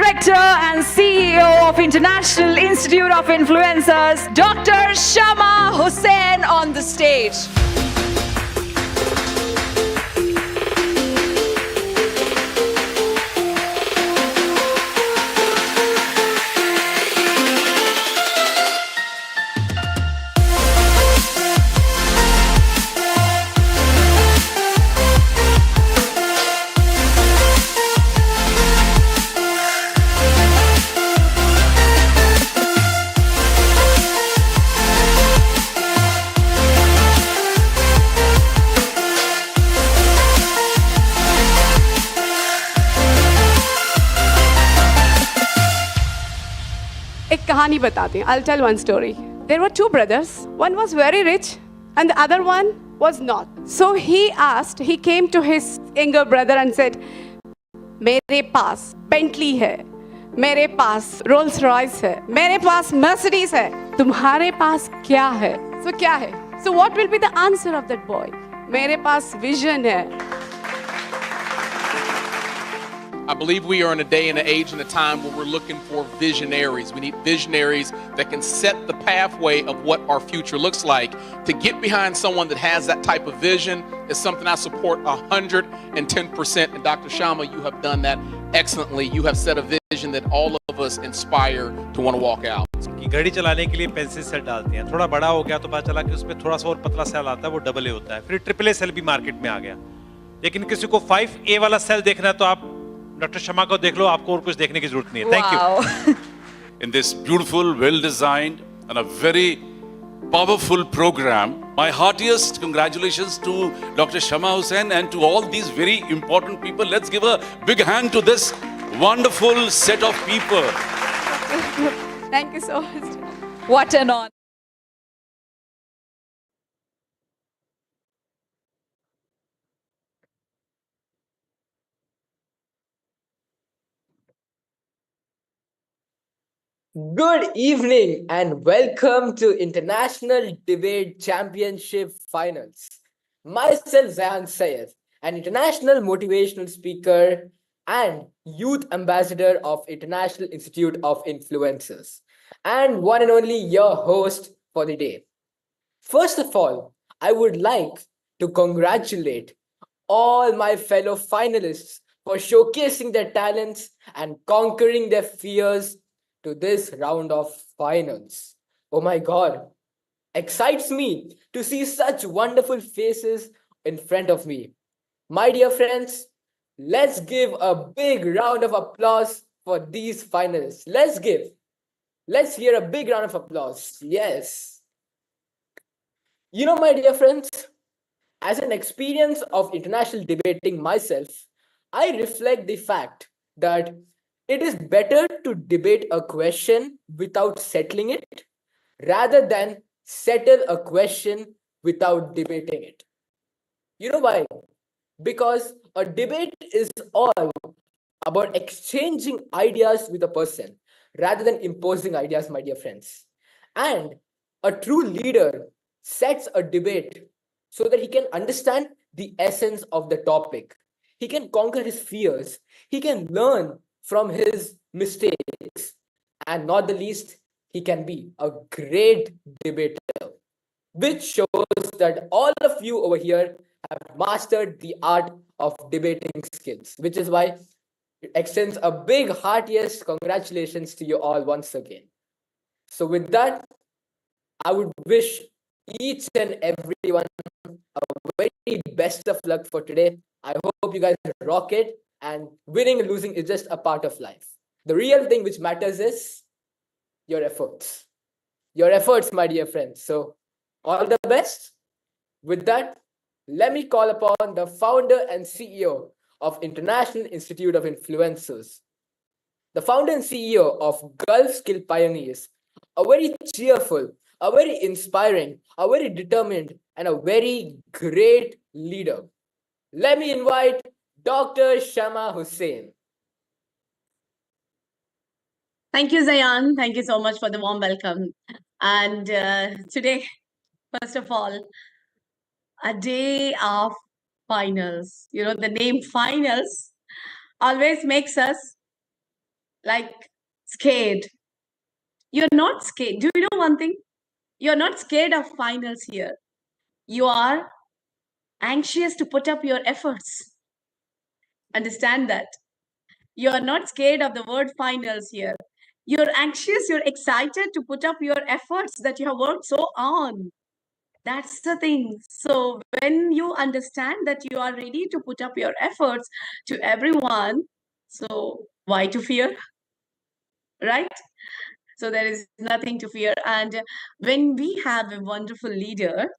Director and CEO of International Institute of Influencers, Dr. Shama Hussain on the stage. एक कहानी बताते हैं. I'll tell one story. There were two brothers. One was very rich and the other one was not. So he came to his younger brother and said, मेरे पास Bentley है, मेरे पास Rolls Royce है, मेरे पास Mercedes है, तुम्हारे पास क्या है? So क्या है? So what will be the answer of that boy? मेरे पास vision है. I believe we are in a day and an age and a time where we're looking for visionaries. We need visionaries that can set the pathway of what our future looks like. To get behind someone that has that type of vision is something I support 110%. And Dr. Shama, you have done that excellently. You have set a vision that all of us inspire to want to walk out. कि घड़ी चलाने के लिए pencil cell डालते हैं. थोड़ा बड़ा हो गया तो पता चला कि उसमें थोड़ा सा और पतला सेल आता है, वो डबल ए होता है. फिर ट्रिपल ए सेल भी मार्केट में आ गया. लेकिन किसी को 5A वाला सेल देखना है तो आप डॉक्टर शमा को देख लो, आपको और कुछ देखने की जरूरत नहीं है. Thank you. In this beautiful, well-designed and a very powerful program, my heartiest congratulations to Dr. Shama Hussain and to all these very important people. Let's give a big hand to this wonderful set of people. Thank you so much. What an honor. Good evening and welcome to International Debate Championship Finals. Myself Zayan Sayed, an international motivational speaker and youth ambassador of International Institute of Influencers, and one and only your host for the day. First of all, I would like to congratulate all my fellow finalists for showcasing their talents and conquering their fears to this round of finals. Oh my God, excites me to see such wonderful faces in front of me. My dear friends, let's give a big round of applause for these finalists. Let's hear a big round of applause. Yes. You know, my dear friends, as an experience of international debating myself, I reflect the fact that it is better to debate a question without settling it rather than settle a question without debating it. You know why? Because a debate is all about exchanging ideas with a person rather than imposing ideas, my dear friends. And a true leader sets a debate so that he can understand the essence of the topic. He can conquer his fears. He can learn from his mistakes, and not the least, he can be a great debater, which shows that all of you over here have mastered the art of debating skills, which is why it extends a big heartiest congratulations to you all once again. So with that, I would wish each and everyone a very best of luck for today. I hope you guys rock it. And winning and losing is just a part of life. The real thing which matters is your efforts. Your efforts, my dear friends. So, all the best. With that, let me call upon the founder and CEO of International Institute of Influencers, the founder and CEO of Gulf Skill Pioneers, a very cheerful, a very inspiring, a very determined, and a very great leader. Let me invite Dr. Shama Hussain. Thank you, Zayan. Thank you so much for the warm welcome. And today, first of all, a day of finals. You know, the name finals always makes us like scared. You're not scared. Do you know one thing? You're not scared of finals here. You are anxious to put up your efforts. Understand that. You're not scared of the word finals here. You're anxious, you're excited to put up your efforts that you have worked so on. That's the thing. So when you understand that you are ready to put up your efforts to everyone, so why to fear? Right? So there is nothing to fear. And when we have a wonderful leader,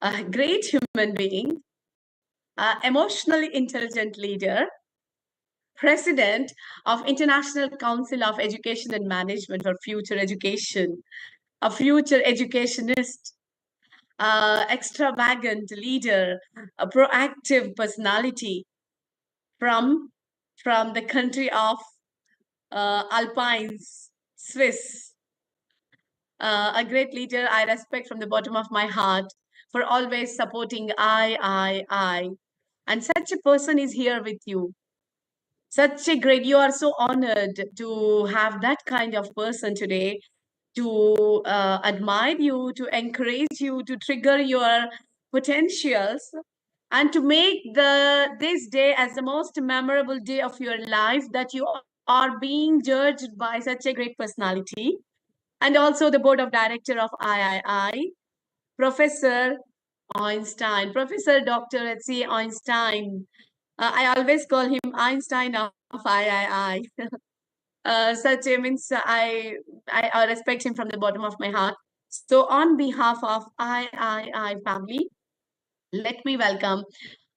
a great human being, emotionally intelligent leader, president of International Council of Education and Management for Future Education, a future educationist, extravagant leader, a proactive personality from the country of Alpines, Swiss. A great leader I respect from the bottom of my heart for always supporting I. And such a person is here with you. Such a great, you are so honored to have that kind of person today to admire you, to encourage you, to trigger your potentials, and to make this day as the most memorable day of your life, that you are being judged by such a great personality. And also the board of director of III, Professor Einstein, Professor Dr. H.C. Einstein. I always call him Einstein of III. Such a means I respect him from the bottom of my heart. So on behalf of III family, let me welcome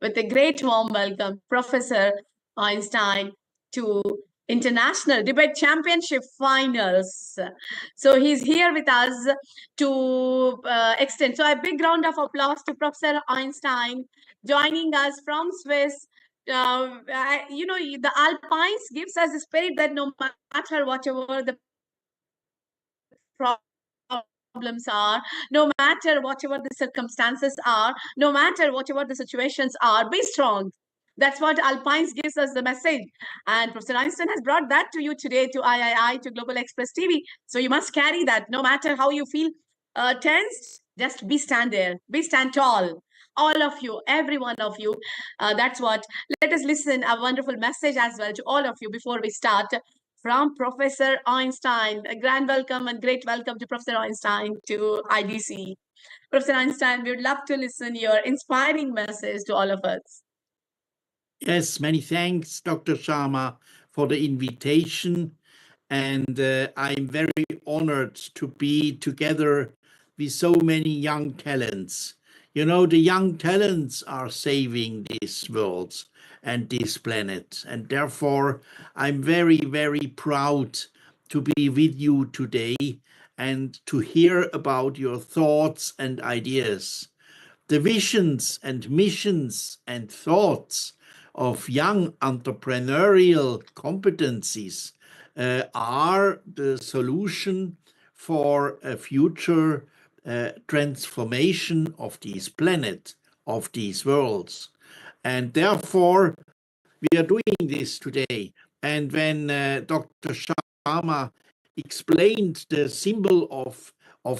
with a great warm welcome Professor Einstein to International Debate Championship Finals. So he's here with us to extend. So a big round of applause to Professor Einstein joining us from Swiss. The Alpines gives us a spirit that no matter whatever the problems are, no matter whatever the circumstances are, no matter whatever the situations are, be strong. That's what Alpines gives us the message. And Professor Einstein has brought that to you today, to III, to Global Express TV. So you must carry that. No matter how you feel tensed, just stand there. Stand tall. All of you, every one of you. That's what. Let us listen a wonderful message as well to all of you before we start from Professor Einstein. A grand welcome and great welcome to Professor Einstein to IDC. Professor Einstein, we would love to listen your inspiring message to all of us. Yes, many thanks, Dr. Shama, for the invitation. And I'm very honored to be together with so many young talents. You know, the young talents are saving this world and this planet. And therefore, I'm very, very proud to be with you today and to hear about your thoughts and ideas. The visions and missions and thoughts of young entrepreneurial competencies are the solution for a future transformation of this planet, of these worlds. And therefore, we are doing this today. And when Dr. Sharma explained the symbol of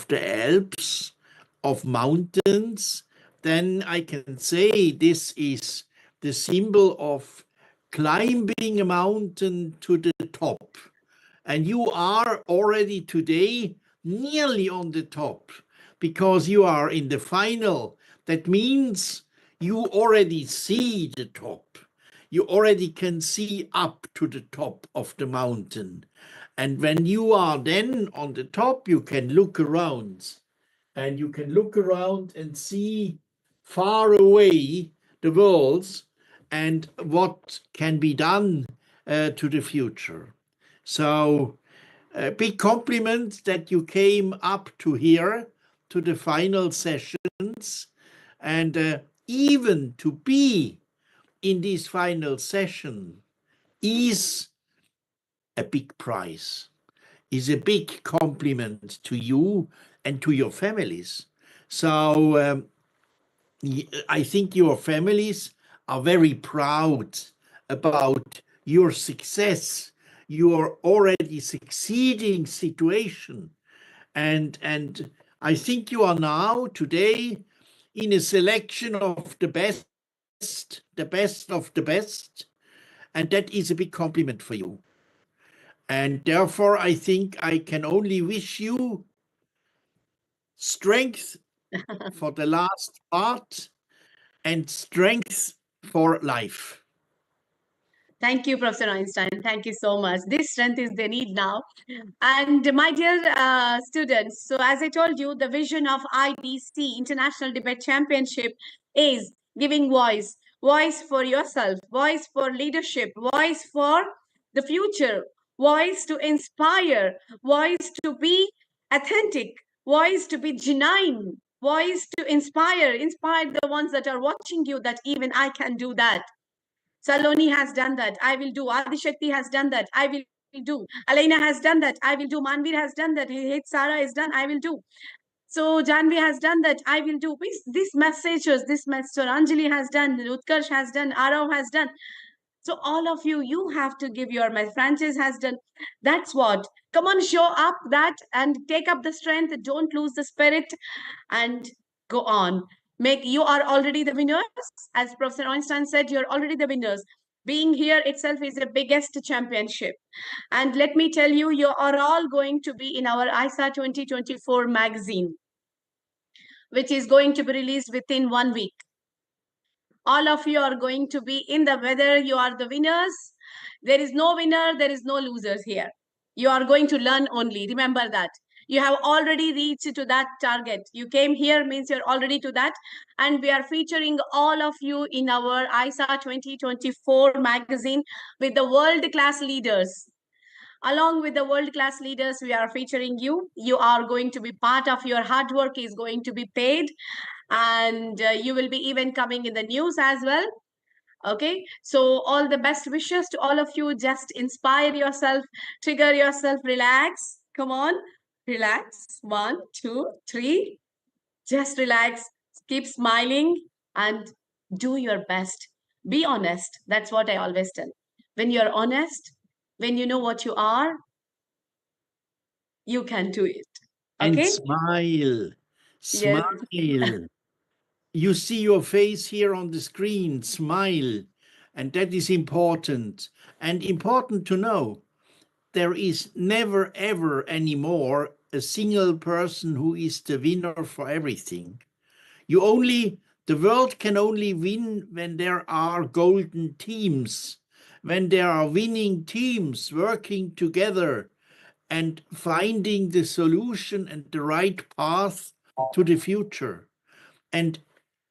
the Alps, of mountains, then I can say this is the symbol of climbing a mountain to the top. And you are already today nearly on the top because you are in the final. That means you already see the top. You already can see up to the top of the mountain. And when you are then on the top, you can look around. And you can look around and see far away the worlds and what can be done to the future. So a big compliment that you came up to here to the final sessions, and even to be in this final session is a big prize, is a big compliment to you and to your families. So I think your families are very proud about your success your already succeeding situation. And I think you are now today in a selection of the best of the best, and that is a big compliment for you. And therefore, I think I can only wish you strength for the last part and strength for life. Thank you, Professor Einstein. Thank you so much. This strength is the need now. And my dear students, so as I told you, the vision of IDC, International Debate Championship, is giving voice for yourself, voice for leadership, voice for the future, voice to inspire, voice to be authentic, voice to be genuine, voice to inspire the ones that are watching you, that even I can do that. Saloni has done that. I will do. Adishakti has done that. I will do. Alaina has done that. I will do. Manvir has done that. Sarah is done. I will do. So Janvi has done that. I will do. These messages, this message, Anjali has done. Utkarsh has done. Arav has done. So all of you, you have to give your message. Francis has done. That's what. Come on, show up that and take up the strength. Don't lose the spirit and go on. You are already the winners. As Professor Einstein said, you're already the winners. Being here itself is the biggest championship. And let me tell you, you are all going to be in our ISA 2024 magazine, which is going to be released within 1 week. All of you are going to be in the whether you are the winners. There is no winner, there is no losers here. You are going to learn only. Remember that. You have already reached to that target. You came here means you're already to that. And we are featuring all of you in our ISA 2024 magazine with the world-class leaders. Along with the world-class leaders, we are featuring you. You are going to be part of your hard work is going to be paid. And you will be even coming in the news as well. Okay, so all the best wishes to all of you. Just inspire yourself, trigger yourself, relax. Come on, relax. 1, 2, 3. Just relax, keep smiling and do your best. Be honest. That's what I always tell. When you're honest, when you know what you are, you can do it. And Okay? smile, Yes. smile. You see your face here on the screen, smile. And that is important. And important to know, there is never, ever anymore a single person who is the winner for everything. The world can only win when there are golden teams, when there are winning teams working together and finding the solution and the right path to the future. And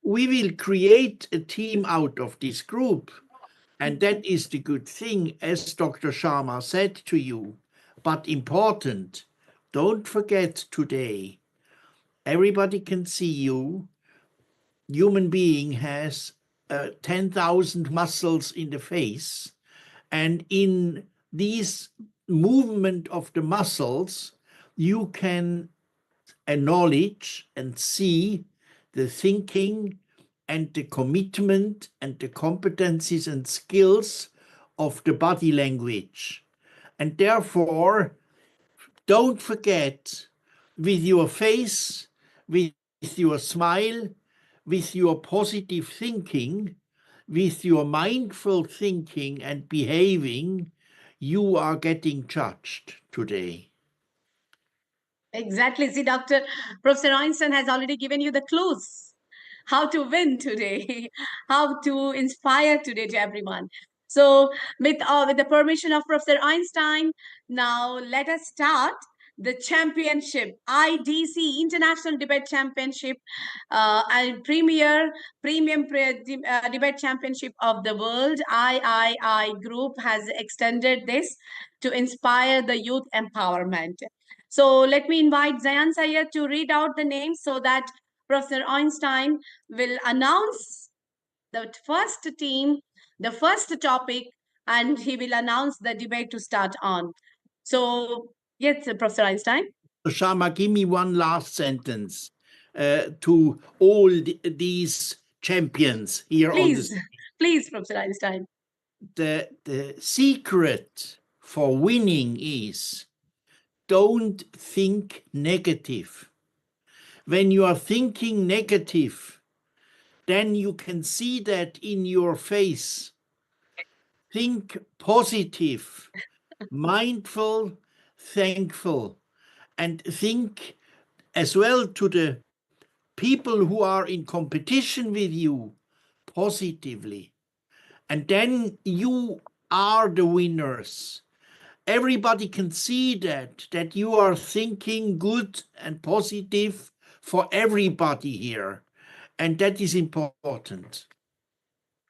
we will create a team out of this group. And that is the good thing, as Dr. Sharma said to you. But important, don't forget today, everybody can see you. Human being has 10,000 muscles in the face. And in these movement of the muscles, you can acknowledge and see the thinking and the commitment and the competencies and skills of the body language. And therefore, don't forget, with your face, with your smile, with your positive thinking, with your mindful thinking and behaving, you are getting judged today. Exactly. See, Professor Einstein has already given you the clues how to win today, how to inspire today to everyone. So, with the permission of Professor Einstein, now let us start the championship, IDC, International Debate Championship, and premium debate championship of the world. III group has extended this to inspire the youth empowerment. So let me invite Zayan Sayed to read out the names so that Professor Einstein will announce the first team, the first topic, and he will announce the debate to start on. So, yes, Professor Einstein. Shama, give me one last sentence to all these champions here on this. Please, Professor Einstein. The secret for winning is don't think negative. When you are thinking negative, then you can see that in your face. Think positive, mindful, thankful, and think as well to the people who are in competition with you positively. And then you are the winners. Everybody can see that you are thinking good and positive for everybody here. And that is important.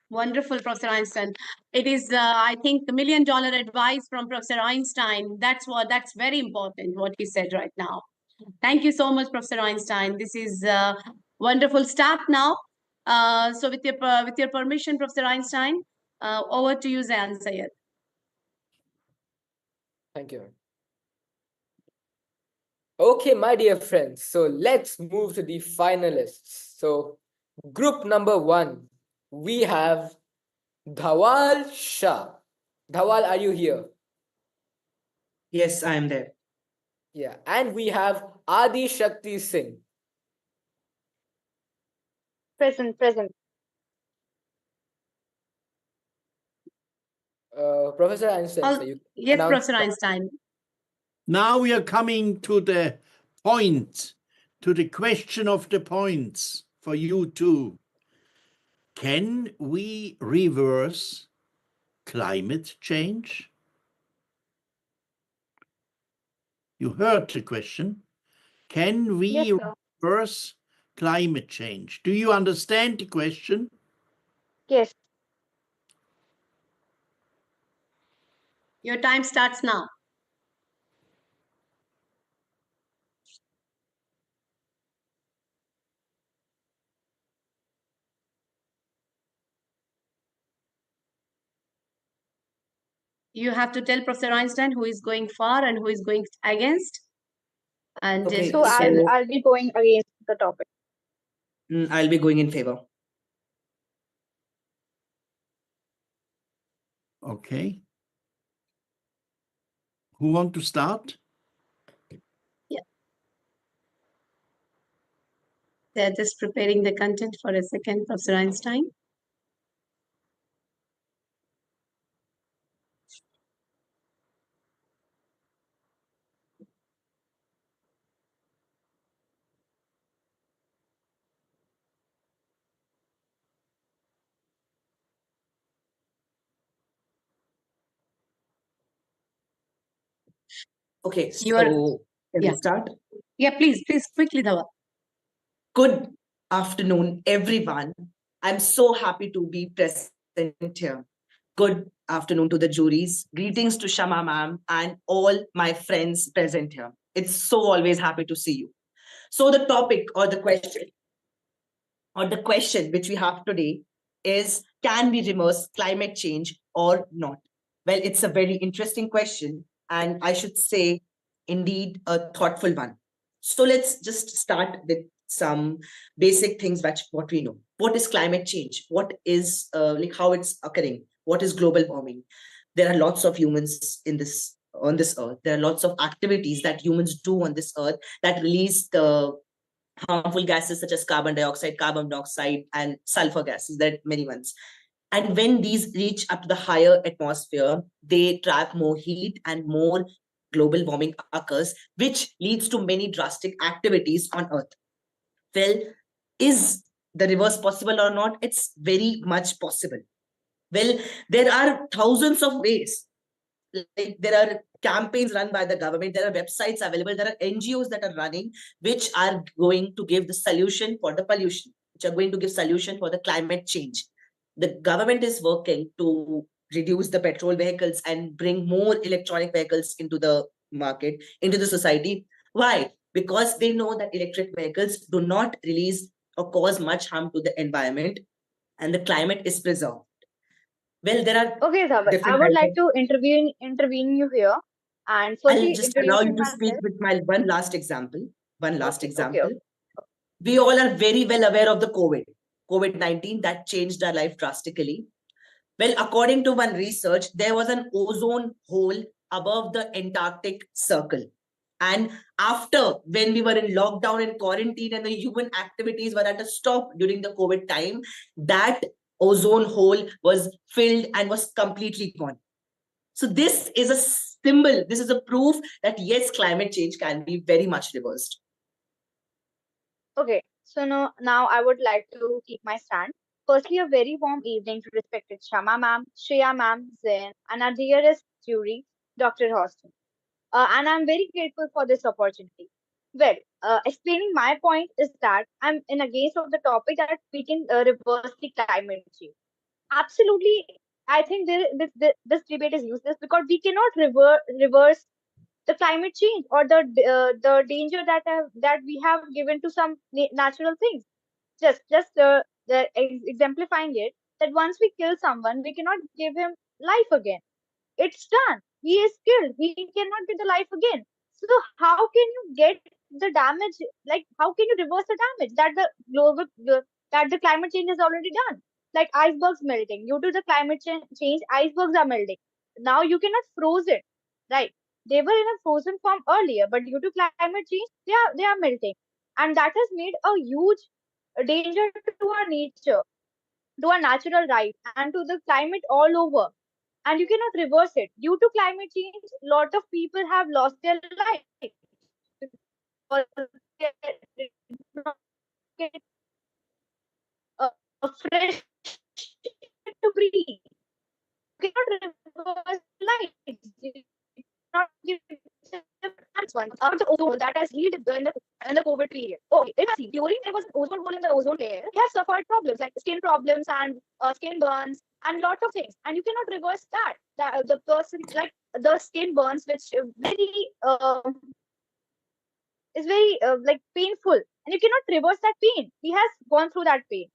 Wonderful, Professor Einstein. It is, I think, the $1,000,000 advice from Professor Einstein. That's very important, what he said right now. Thank you so much, Professor Einstein. This is a wonderful start now. So with your permission, Professor Einstein, over to you, Zayan Sayed. Thank you. Okay, my dear friends, so let's move to the finalists. So group number 1, we have Dhawal Shah. Dhawal, are you here? Yes, I am there. Yeah, and we have Adi Shakti Singh. Present. Professor Einstein, so you Yes, announce Professor the- Einstein. Now we are coming to the point, to the question of the points for you too. Can we reverse climate change? You heard the question. Can we Yes, sir. reverse climate change? Do you understand the question? Yes. Your time starts now. You have to tell Professor Einstein who is going for and who is going against. And Okay, So I'll be going against the topic. I'll be going in favor. Okay. Who want to start? they're just preparing the content for a second, Professor Einstein. Okay, You are- so can yeah. we start? Yeah, please, quickly, Dhawa. Good afternoon, everyone. I'm so happy to be present here. Good afternoon to the juries. Greetings to Shama ma'am and all my friends present here. It's so always happy to see you. So the topic or the question which we have today is, can we reverse climate change or not? Well, it's a very interesting question, and I should say indeed a thoughtful one. So let's just start with some basic things what we know. What is climate change? What is like how it's occurring? What is global warming? There are lots of humans on this earth. There are lots of activities that humans do on this earth that release the harmful gases such as carbon dioxide, carbon monoxide, and sulfur gases. There are many ones. And when these reach up to the higher atmosphere, they trap more heat and more global warming occurs, which leads to many drastic activities on Earth. Well, is the reverse possible or not? It's very much possible. Well, there are thousands of ways. Like there are campaigns run by the government, there are websites available, there are NGOs that are running, which are going to give the solution for the pollution, which are going to give solution for the climate change. The government is working to reduce the petrol vehicles and bring more electronic vehicles into the market, into the society. Why? Because they know that electric vehicles do not release or cause much harm to the environment, and the climate is preserved. Well, there are Okay, Dhaval, I different would types like of- to intervene you here. And I'll firstly, just allow you introducing to speak myself. with my one last example. Okay. We all are very well aware of the COVID-19 that changed our life drastically. Well, according to one research, there was an ozone hole above the Antarctic Circle. And after, when we were in lockdown and quarantine and the human activities were at a stop during the COVID time, that ozone hole was filled and was completely gone. So this is a symbol, this is a proof that yes, climate change can be very much reversed. Okay, so now I would like to take my stand. Firstly, a very warm evening to respected Shama ma'am, Shreya ma'am, Zain, and our dearest jury, Dr. Hussain. And I'm very grateful for this opportunity. Well, explaining my point is that I'm in against of the topic that we can reverse the climate change. Absolutely, I think this debate is useless because we cannot reverse the climate change or the danger that we have given to some natural things. Just exemplifying it, that once we kill someone, we cannot give him life again. It's done. He is killed. He cannot get the life again. So how can you get the damage? Like how can you reverse the damage that that the climate change has already done? Like icebergs melting. Due to the climate change, icebergs are melting. Now you cannot froze it, right? They were in a frozen form earlier, but due to climate change, they are melting, and that has made a huge danger to our nature, to our natural right, and to the climate all over. And you cannot reverse it. Due to climate change, a lot of people have lost their life. Or they did not get a fresh air to breathe. You cannot reverse life. You cannot give that's one. The ozone that has healed in the COVID period. Okay, see, during there was an ozone hole in the ozone layer, we have suffered problems like skin problems and skin burns and lot of things. And you cannot reverse that. The person like the skin burns, which is very like painful, and you cannot reverse that pain. He has gone through that pain.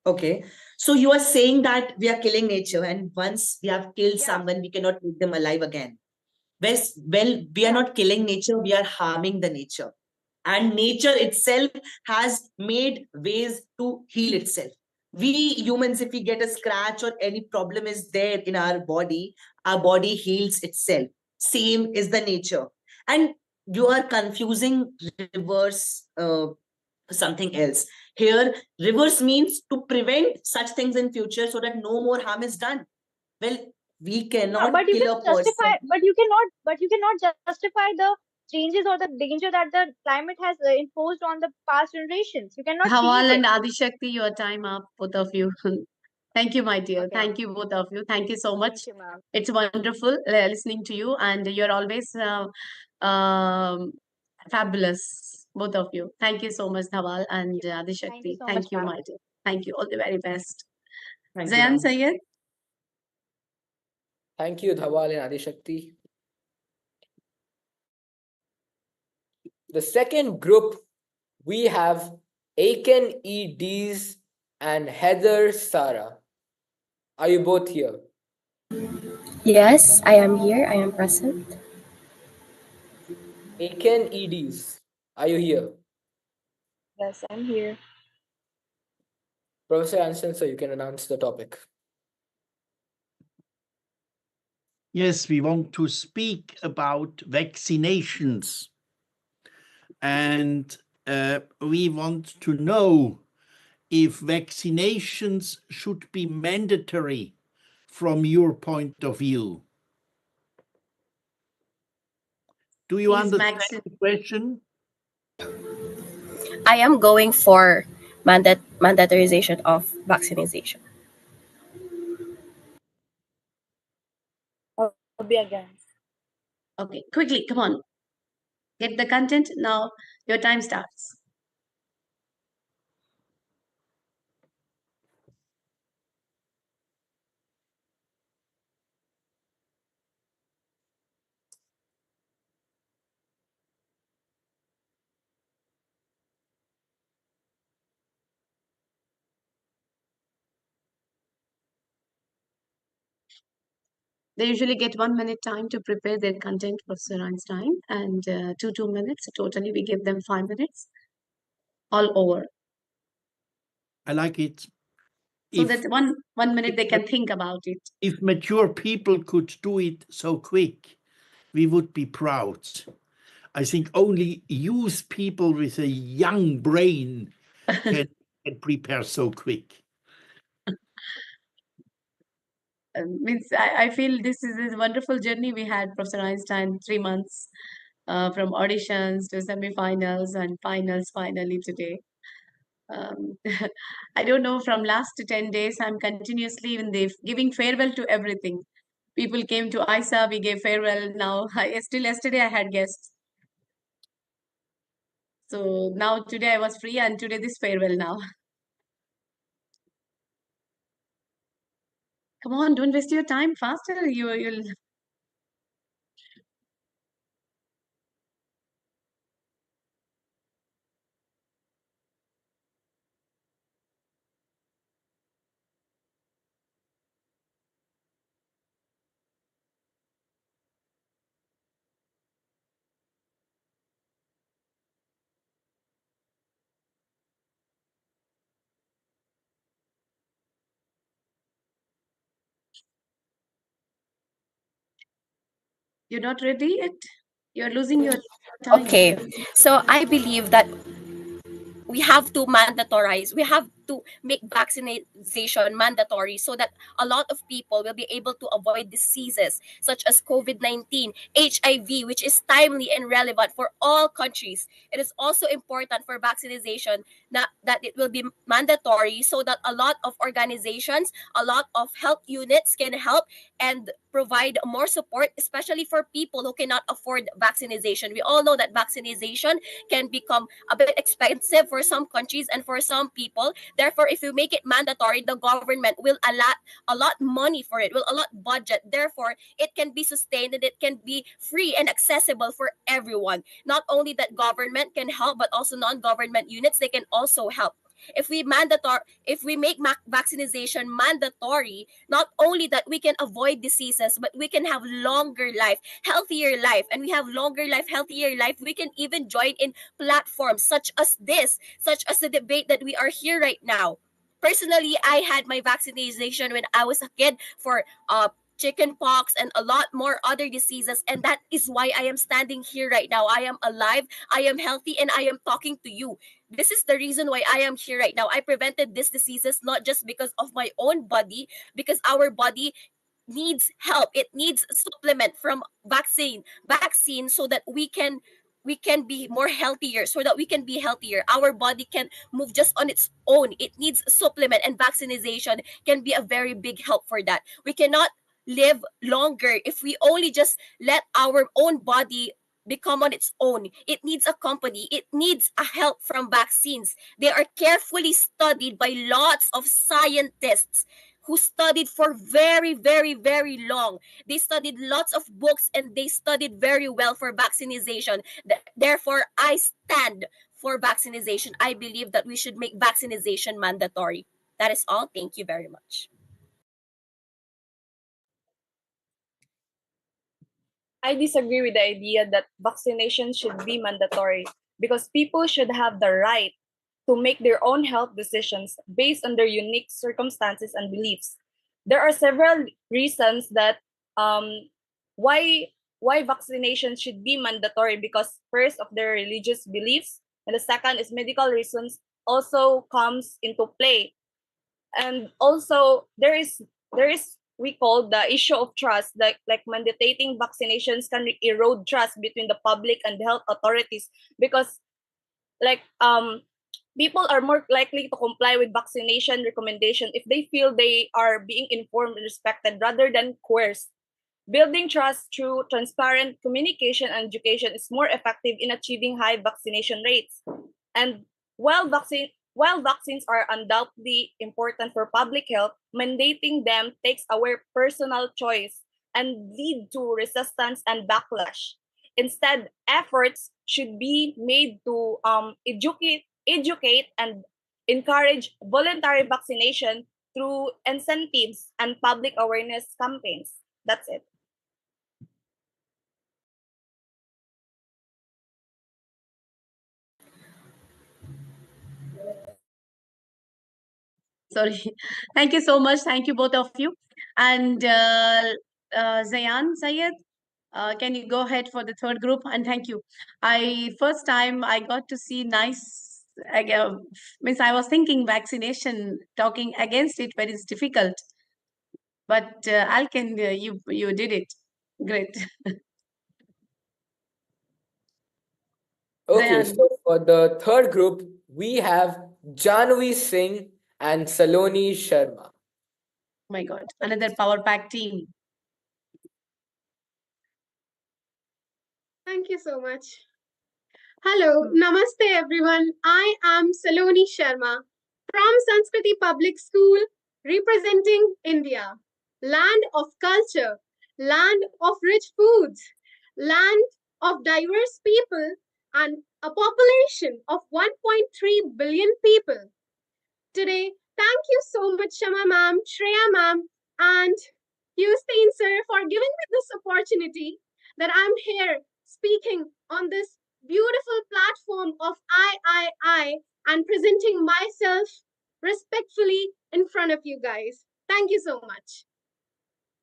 Okay, so you are saying that we are killing nature, and once we have killed someone, we cannot make them alive again. Well, we are not killing nature, we are harming the nature. And nature itself has made ways to heal itself. We humans, if we get a scratch or any problem is there in our body heals itself. Same is the nature. And you are confusing reverse something else. Here, reverse means to prevent such things in future so that no more harm is done. Well, we cannot But you kill can a person. but you cannot justify the changes or the danger that the climate has imposed on the past generations. You cannot Hawal change and it. Adishakti, your time up, both of you. Thank you, my dear. Okay. Thank you, both of you. Thank you so much. Thank you, ma'am. It's wonderful listening to you, and you're always fabulous, both of you. Thank you so much, Dhawal and Thank you Adishakti. so Thank much, you, ma'am. my dear. Thank you. All the very best. Thank you, Zayan ma'am. Sayed. Thank you, Dhawal and Adishakti. The second group, we have Aiken E. Dees and Heather Sara. Are you both here? Yes, I am here. I am present. Aiken E. Dees, are you here? Yes, I'm here. Professor Anson, so you can announce the topic. Yes, we want to speak about vaccinations. And we want to know if vaccinations should be mandatory from your point of view. Do you understand the question? I am going for mandatorization of vaccination. I'll be against. Okay, quickly, come on. Get the content. Now your time starts. They usually get 1 minute time to prepare their content, Professor Einstein, and 2 minutes. Totally, we give them 5 minutes. All over. I like it. So if that one minute they can think about it. if mature people could do it so quick, we would be proud. I think only youth people with a young brain can prepare so quick. Means I feel this is a wonderful journey we had, Professor Einstein, 3 months from auditions to semifinals and finals finally today. Um, I don't know, from last 10 days, I'm continuously in the giving farewell to everything. People came to ISA, we gave farewell. Now, still yesterday I had guests. So now today I was free and today this farewell now. Come on, don't waste your time. Faster, you'll. You're not ready yet? You're losing your time. Okay, so I believe that we have to mandatorize, we have to make vaccination mandatory so that a lot of people will be able to avoid diseases such as COVID-19, HIV, which is timely and relevant for all countries. It is also important for vaccination that it will be mandatory so that a lot of organizations, a lot of health units can help and provide more support, especially for people who cannot afford vaccination. We all know that vaccination can become a bit expensive for some countries and for some people. Therefore, if you make it mandatory, the government will allot a lot money for it, will allot budget. Therefore, it can be sustained and it can be free and accessible for everyone. Not only that government can help, but also non-government units, they can also help. If we make vaccination mandatory, not only that we can avoid diseases, but we can have longer life, healthier life, and we have longer life, healthier life. We can even join in platforms such as this, such as the debate that we are here right now. Personally, I had my vaccination when I was a kid for chicken pox and a lot more other diseases, and that is why I am standing here right now. I am alive, I am healthy, and I am talking to you. This is the reason why I am here right now. I prevented these diseases not just because of my own body, because our body needs help. It needs supplement from vaccine so that we can be more healthier, so that we can be healthier. Our body can move just on its own. It needs supplement, and vaccination can be a very big help for that. We cannot live longer if we only just let our own body become on its own. It needs a company. It needs a help from vaccines. They are carefully studied by lots of scientists who studied for very, very, very long. They studied lots of books and they studied very well for vaccination. Therefore, I stand for vaccination. I believe that we should make vaccination mandatory. That is all. Thank you very much. I disagree with the idea that vaccination should be mandatory because people should have the right to make their own health decisions based on their unique circumstances and beliefs. There are several reasons that why vaccination should be mandatory, because first of their religious beliefs, and the second is medical reasons also comes into play. And also there is we call the issue of trust, like mandating vaccinations can erode trust between the public and the health authorities, because like people are more likely to comply with vaccination recommendation if they feel they are being informed and respected rather than coerced. Building trust through transparent communication and education is more effective in achieving high vaccination rates. And while vaccines are undoubtedly important for public health, mandating them takes away personal choice and lead to resistance and backlash. Instead, efforts should be made to educate and encourage voluntary vaccination through incentives and public awareness campaigns. That's it. Sorry. Thank you so much. Thank you, both of you. And Zayan Sayed, can you go ahead for the third group? And thank you. First time I got to see nice, means I was thinking vaccination, talking against it, but it's difficult. But Alken, you did it. Great. Okay, Zayan. so for the third group, we have Janvi Singh and Saloni Sharma. Oh my God, another power pack team. Thank you so much. Hello, namaste everyone. I am Saloni Sharma from Sanskriti Public School representing India. Land of culture, land of rich foods, land of diverse people and a population of 1.3 billion people. Today, thank you so much Shama ma'am, Shreya ma'am and Hussein sir for giving me this opportunity that I'm here speaking on this beautiful platform of I and presenting myself respectfully in front of you guys. Thank you so much.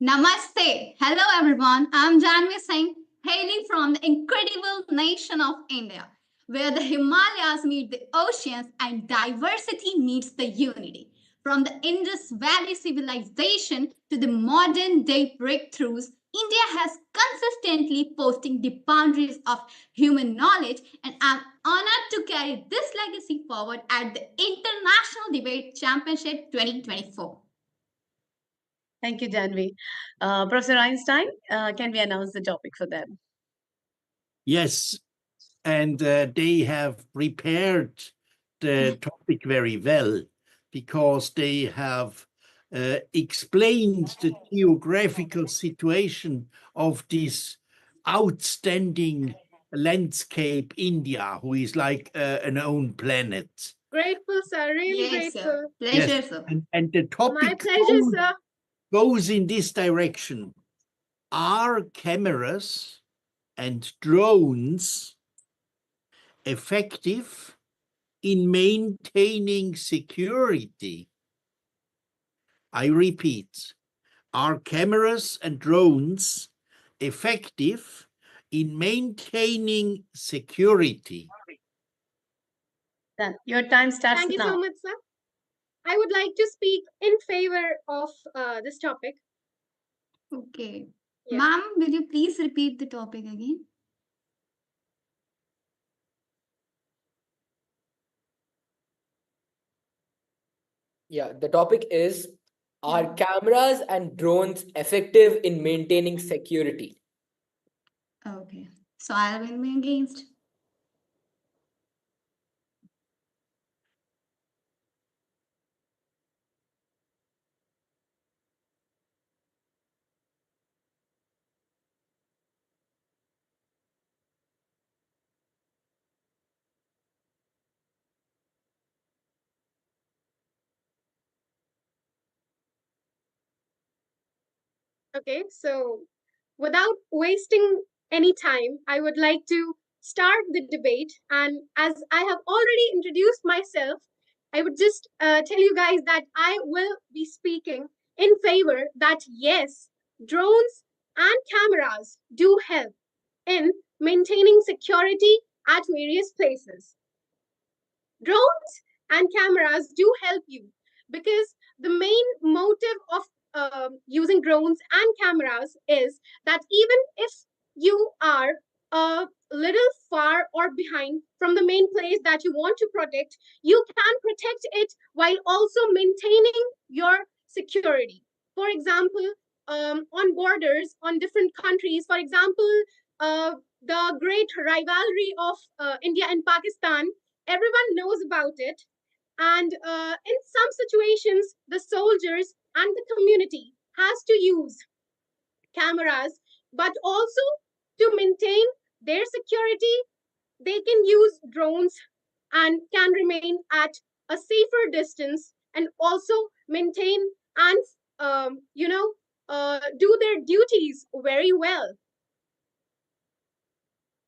Namaste. Hello everyone. I'm Janvi Singh, hailing from the incredible nation of India, where the Himalayas meet the oceans and diversity meets the unity. From the Indus Valley civilization to the modern day breakthroughs, India has consistently posting the boundaries of human knowledge, and I'm honored to carry this legacy forward at the International Debate Championship 2024. Thank you, Janvi. Professor Einstein, can we announce the topic for them? Yes, and they have prepared the topic very well because they have explained the geographical situation of this outstanding landscape India, who is like an own planet. Grateful, sir. Really Yes, grateful. sir. Pleasure, Yes, sir. and the My topic pleasure, sir. goes in this direction. Are cameras and drones effective in maintaining security? I repeat, are cameras and drones effective in maintaining security? Done. Your time starts Thank you now. so much, sir. I would like to speak in favor of this topic. Okay. Yes. Ma'am, will you please repeat the topic again? Yeah, the topic is, are cameras and drones effective in maintaining security? Okay. So I'll win against. Okay, so without wasting any time, I would like to start the debate. And as I have already introduced myself, I would just tell you guys that I will be speaking in favor that yes, drones and cameras do help in maintaining security at various places. Drones and cameras do help you because the main motive of using drones and cameras is that even if you are a little far or behind from the main place that you want to protect, you can protect it while also maintaining your security. For example, on borders on different countries, for example, the great rivalry of India and Pakistan, everyone knows about it. And in some situations, the soldiers and the community has to use cameras, but also to maintain their security, they can use drones and can remain at a safer distance and also maintain and do their duties very well.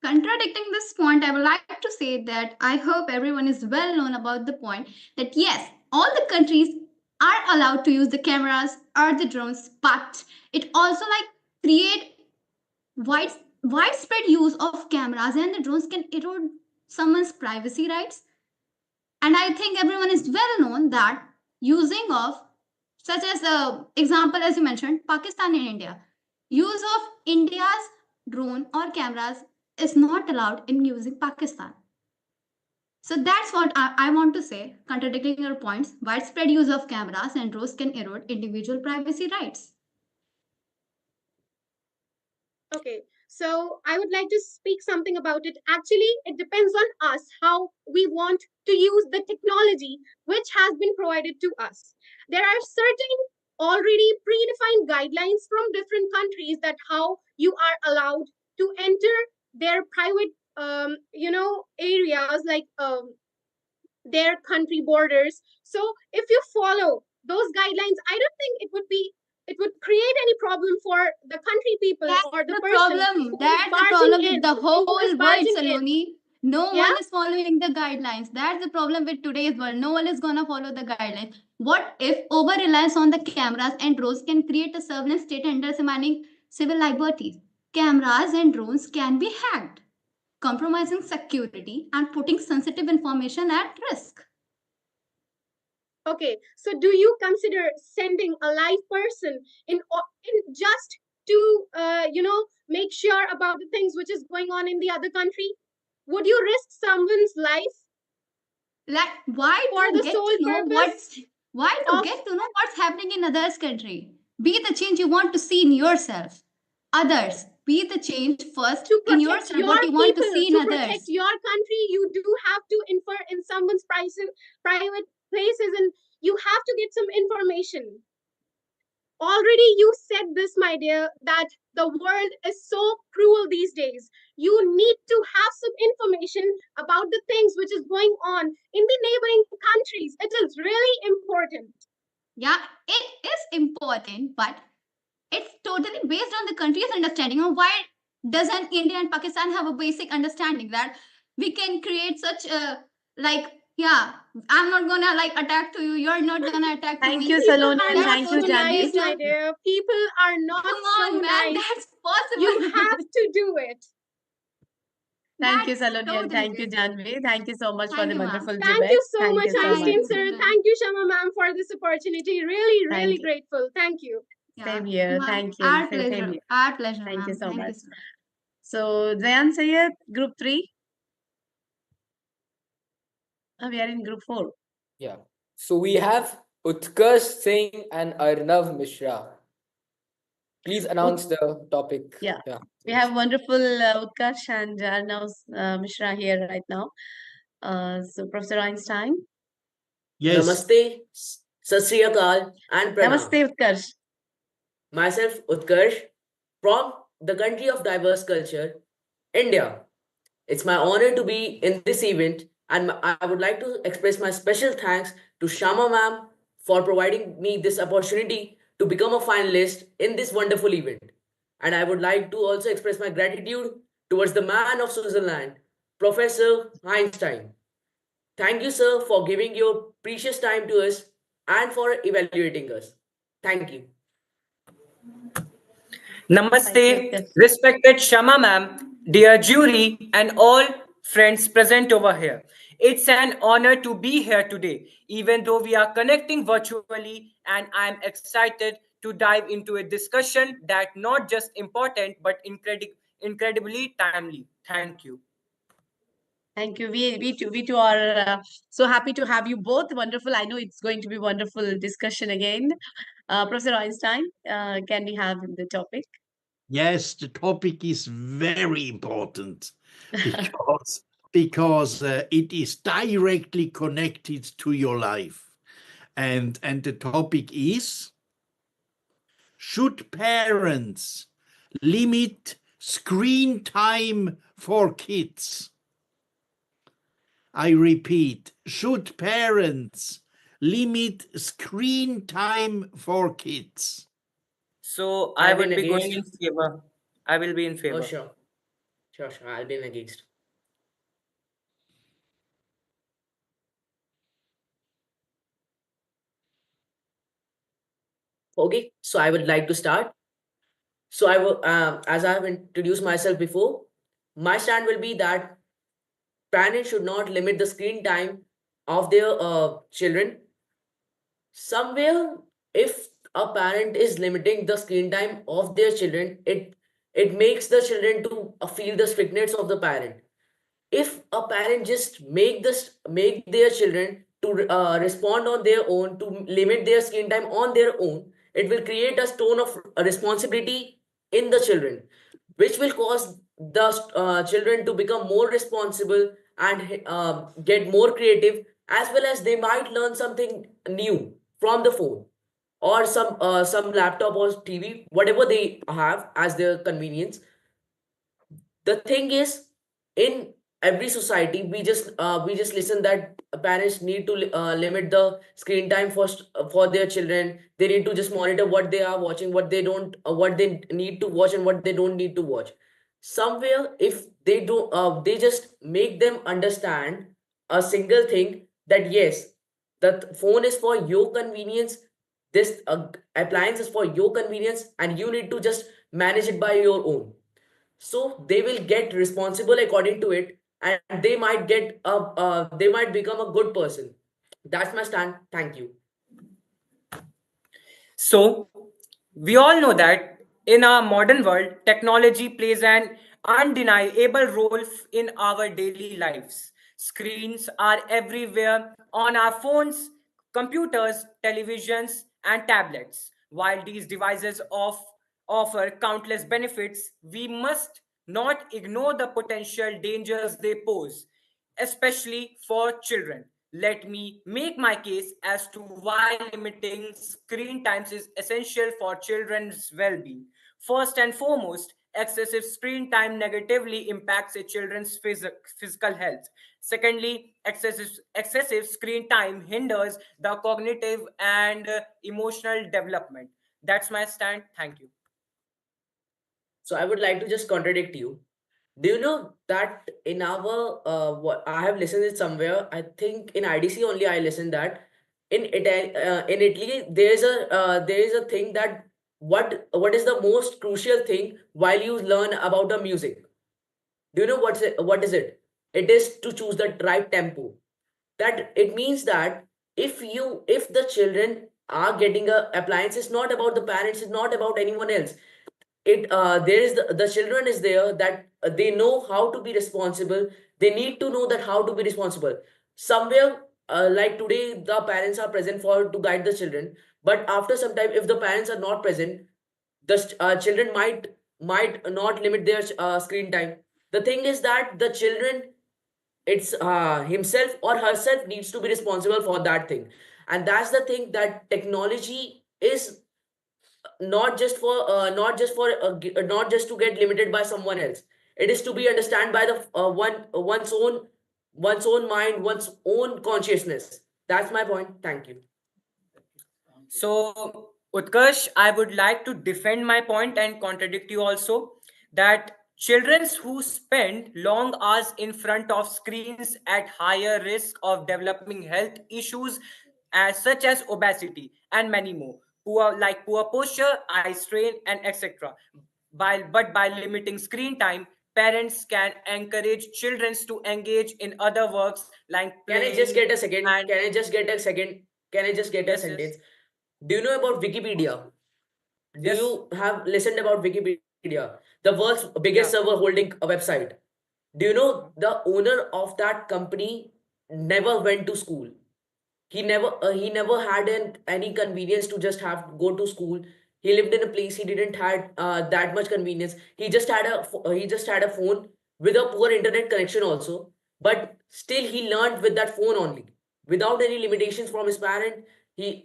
Contradicting this point, I would like to say that I hope everyone is well known about the point that yes, all the countries are allowed to use the cameras or the drones, but it also like create widespread use of cameras and the drones can erode someone's privacy rights. And I think everyone is well known that using of such as the example as you mentioned, Pakistan and India, use of India's drone or cameras is not allowed in using Pakistan. So that's what I want to say, contradicting your points. Widespread use of cameras and drones can erode individual privacy rights. Okay, so I would like to speak something about it. Actually, it depends on us how we want to use the technology which has been provided to us. There are certain already predefined guidelines from different countries that how you are allowed to enter their private, areas like their country borders. So if you follow those guidelines, I don't think it would create any problem for the country people or the person who is That's the barging problem in, with the whole who is world, barging in. Saloni. No Yeah? one is following the guidelines. That's the problem with today's world. No one is gonna follow the guidelines. What if over reliance on the cameras and drones can create a surveillance state undermining civil liberties? Cameras and drones can be hacked, compromising security and putting sensitive information at risk. Okay, so do you consider sending a live person in just to make sure about the things which is going on in the other country? Would you risk someone's life Like why for to the get sole to know purpose of what's happening in others' country? Be the change you want to see in yourself. Others. Be the change first to in protect yourself, your what you want to people, see in to protect others. your country? You do have to infer in someone's private places, and you have to get some information. Already you said this, my dear, that the world is so cruel these days. You need to have some information about the things which is going on in the neighboring countries. It is really important. Yeah, it is important, but it's totally based on the country's understanding. Why doesn't India and Pakistan have a basic understanding that we can create such a like yeah, I'm not gonna like attack to you, you're not gonna attack to Thank me. you, People Saloni, are and not thank so you, nice, Janvi. my dear. People are not Come so on, man, nice. that's possible. You have to do it. Thank you, That's Saloni, and totally thank you, basic. Janvi. Thank you so much for Thank the you, ma'am. wonderful Thank debate. you so Thank much, you so Thank much. Einstein you. sir. Thank you, Shama ma'am, for this opportunity. Really, really Thank you. grateful. Thank you. Same Yeah, here. Thank you. our Same pleasure. here. Our pleasure, Thank you ma'am. so Thank you, much. sir. So, Zayan Sayed, Group 3. We are in Group 4. Yeah. So we have Utkarsh Singh and Arnav Mishra. Please announce the topic. Yeah. Yeah. We have wonderful Utkarsh and Arnav Mishra here right now. So, Professor Einstein. Yes. Namaste, Sat Sri Akal, and Pranam. Namaste, Utkarsh. Myself, Utkarsh, from the country of diverse culture, India. It's my honor to be in this event, and I would like to express my special thanks to Shama ma'am for providing me this opportunity to become a finalist in this wonderful event. And I would like to also express my gratitude towards the man of Switzerland, Professor Einstein. Thank you, sir, for giving your precious time to us and for evaluating us. Thank you. Thank you, Namaste, Utkarsh. respected Shama ma'am, dear jury, and all friends present over here. It's an honor to be here today, even though we are connecting virtually, and I'm excited to dive into a discussion that not just important but incredibly timely. Thank you. Thank you. We too are so happy to have you both. Wonderful. I know it's going to be wonderful discussion again. Professor Einstein, can we have the topic? Yes, the topic is very important because it is directly connected to your life. And the topic is, should parents limit screen time for kids? I repeat, should parents limit screen time for kids? So I I'll be would in be going against. in favor. I will be in Oh, favor. sure. Sure. I'll be in against. Okay, so I would like to start. So I will, as I have introduced myself before, my stand will be that parents should not limit the screen time of their children. Somewhere, if a parent is limiting the screen time of their children, it makes the children to feel the strictness of the parent. If a parent just make their children to respond on their own, to limit their screen time on their own, it will create a tone of responsibility in the children, which will cause the children to become more responsible and get more creative, as well as they might learn something new from the phone or some laptop or TV, whatever they have as their convenience. The thing is, in every society, we just listen that parents need to limit the screen time for their children. They need to just monitor what they are watching, what they don't what they need to watch and what they don't need to watch. Somewhere, if they do they just make them understand a single thing, that yes, the phone is for your convenience, this appliance is for your convenience, and you need to just manage it by your own. So they will get responsible according to it, and they might become a good person. That's my stand. Thank you. So, we all know that in our modern world, technology plays an undeniable role in our daily lives. Screens are everywhere on our phones, computers, televisions, and tablets. While these devices offer countless benefits, we must not ignore the potential dangers they pose, especially for children. Let me make my case as to why limiting screen times is essential for children's well being. First and foremost, excessive screen time negatively impacts a children's physical health. Secondly, excessive screen time hinders the cognitive and emotional development. That's my stand. Thank you. So I would like to just contradict you. Do you know that in our what I have listened it somewhere? I think in IDC only I listened that in Italy there is a thing that what is the most crucial thing while you learn about the music? Do you know what is it? It is to choose the right tempo. That it means that if the children are getting a appliance, it's not about the parents, it's not about anyone else. It there is the children is there, that they know how to be responsible. They need to know that how to be responsible. Somewhere, like today, the parents are present for to guide the children, but after some time, if the parents are not present, the children might not limit their screen time. The thing is that the children, it's himself or herself needs to be responsible for that thing. And that's the thing, that technology is not just to get limited by someone else. It is to be understand by the one's own mind, one's own consciousness. That's my point. Thank you. So, Utkarsh, I would like to defend my point and contradict you also, that children who spend long hours in front of screens at higher risk of developing health issues such as obesity and many more, poor posture, eye strain, and etc. But by limiting screen time, parents can encourage children to engage in other works like Can I just playing get a second? and Can I just get a second? Can I just get a yes, yes, sentence? Do you know about Wikipedia? Do yes, you have listened about Wikipedia, the world's biggest yeah. server holding a website? Do you know the owner of that company never went to school? He never had any convenience to just have go to school. He lived in a place, he didn't had that much convenience. He just had a phone with a poor internet connection also, but still he learned with that phone only, without any limitations from his parent.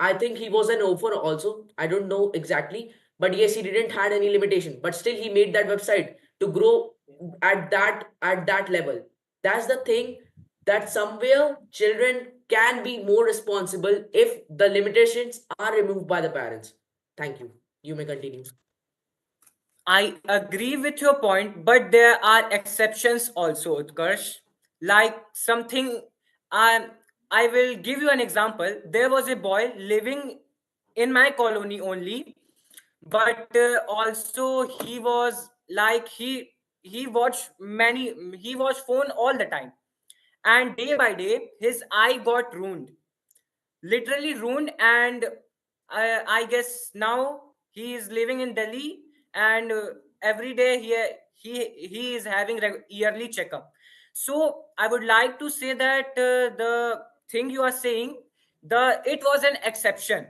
I think he was an orphan also, I don't know exactly, but yes, he didn't had any limitation, but still he made that website to grow at that level. That's the thing, that somewhere children can be more responsible if the limitations are removed by the parents. Thank you. You may continue. I agree with your point, but there are exceptions also, Utkarsh. Like something, I I will give you an example. There was a boy living in my colony only, but also he was like he watched phone all the time, and day by day his eye got ruined, literally ruined. And I guess now he is living in Delhi, and every day he is having yearly checkup. So I would like to say that the thing you are saying, it was an exception,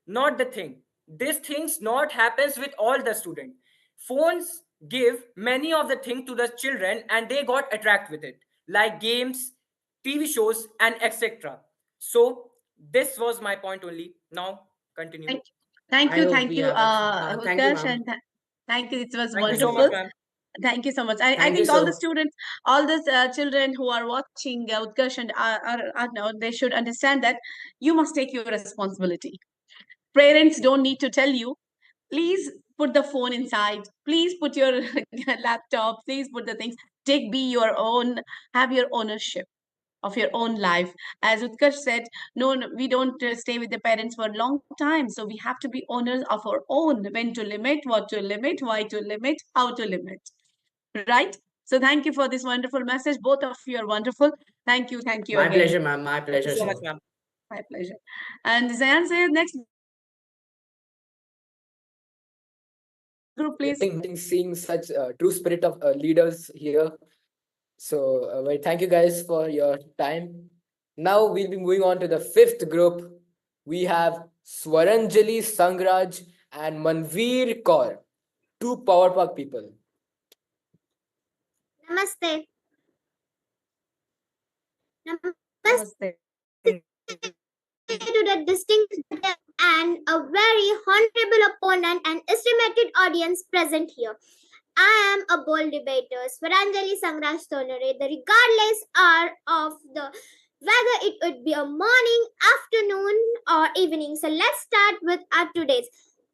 not the thing. This things not happens with all the student. Phones give many of the thing to the children, and they got attract with it, like games, TV shows, and etc. So this was my point only. Now continue. I hope Thank we you, have a thank you, Utkarsh, ma'am. and thank you. It was Thank you so much, wonderful. ma'am. Thank you so much. I Thank you think all the so. students, all the children who are watching Utkarsh and are now, they should understand that you must take your responsibility. Parents don't need to tell you. Please put the phone inside. Please put your laptop. Please put the things. Be your own. Have your ownership of your own life. As Utkarsh said, no, we don't stay with the parents for a long time. So we have to be owners of our own. When to limit, what to limit, why to limit, how to limit. Right? So thank you for this wonderful message. Both of you are wonderful. Thank you. Thank you My again. pleasure, ma'am. My Thank you pleasure, so much, sir. ma'am. My pleasure. And Zayan, say next group, please. Seeing such true spirit of leaders here. So, well, thank you guys for your time. Now we'll be moving on to the fifth group. We have Swaranjali Sangraj and Manveer Kaur, two Power Park people. Namaste. Namaste. To the distinct and a very honorable opponent and estimated audience present here. I am a bold debater, Swaranjali Sangraj Tonare, the regardless hour of the whether it would be a morning, afternoon, or evening. So let's start with our today's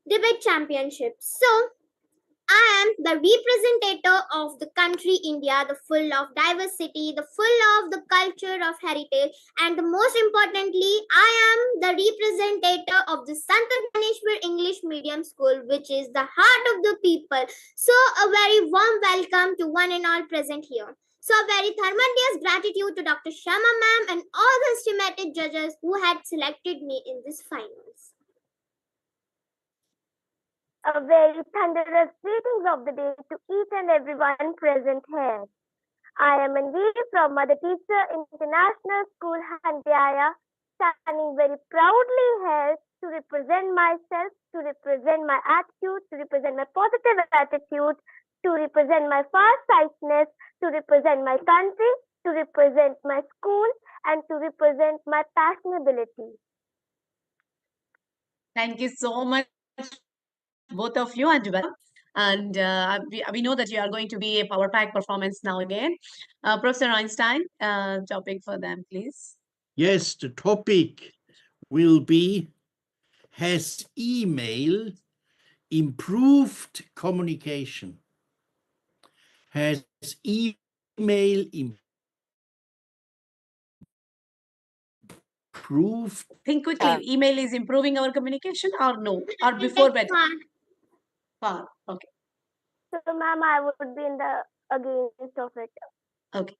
debate championship. So I am the representative of the country India, the full of diversity, the full of the culture of heritage, and the most importantly, I am the representative of the Sant Ganeshwar English Medium School, which is the heart of the people. So a very warm welcome to one and all present here. So a very tremendous gratitude to Dr. Shama ma'am and all the estimated judges who had selected me in this finals. A very thunderous greetings of the day to each and everyone present here. I am Manveer from Mother Teacher International School, Hantiaya, standing very proudly here to represent myself, to represent my attitude, to represent my positive attitude, to represent my farsightedness, to represent my country, to represent my school, and to represent my passionability. Thank you so much, both of you, and welcome. And we know that you are going to be a power pack performance now again. Professor Einstein, topic for them, please. Yes, the topic will be, has email improved communication? Has email improved? Think quickly. Email is improving our communication or no? Or before better? Far. Okay. So, ma'am, I would be in the against of it. Okay.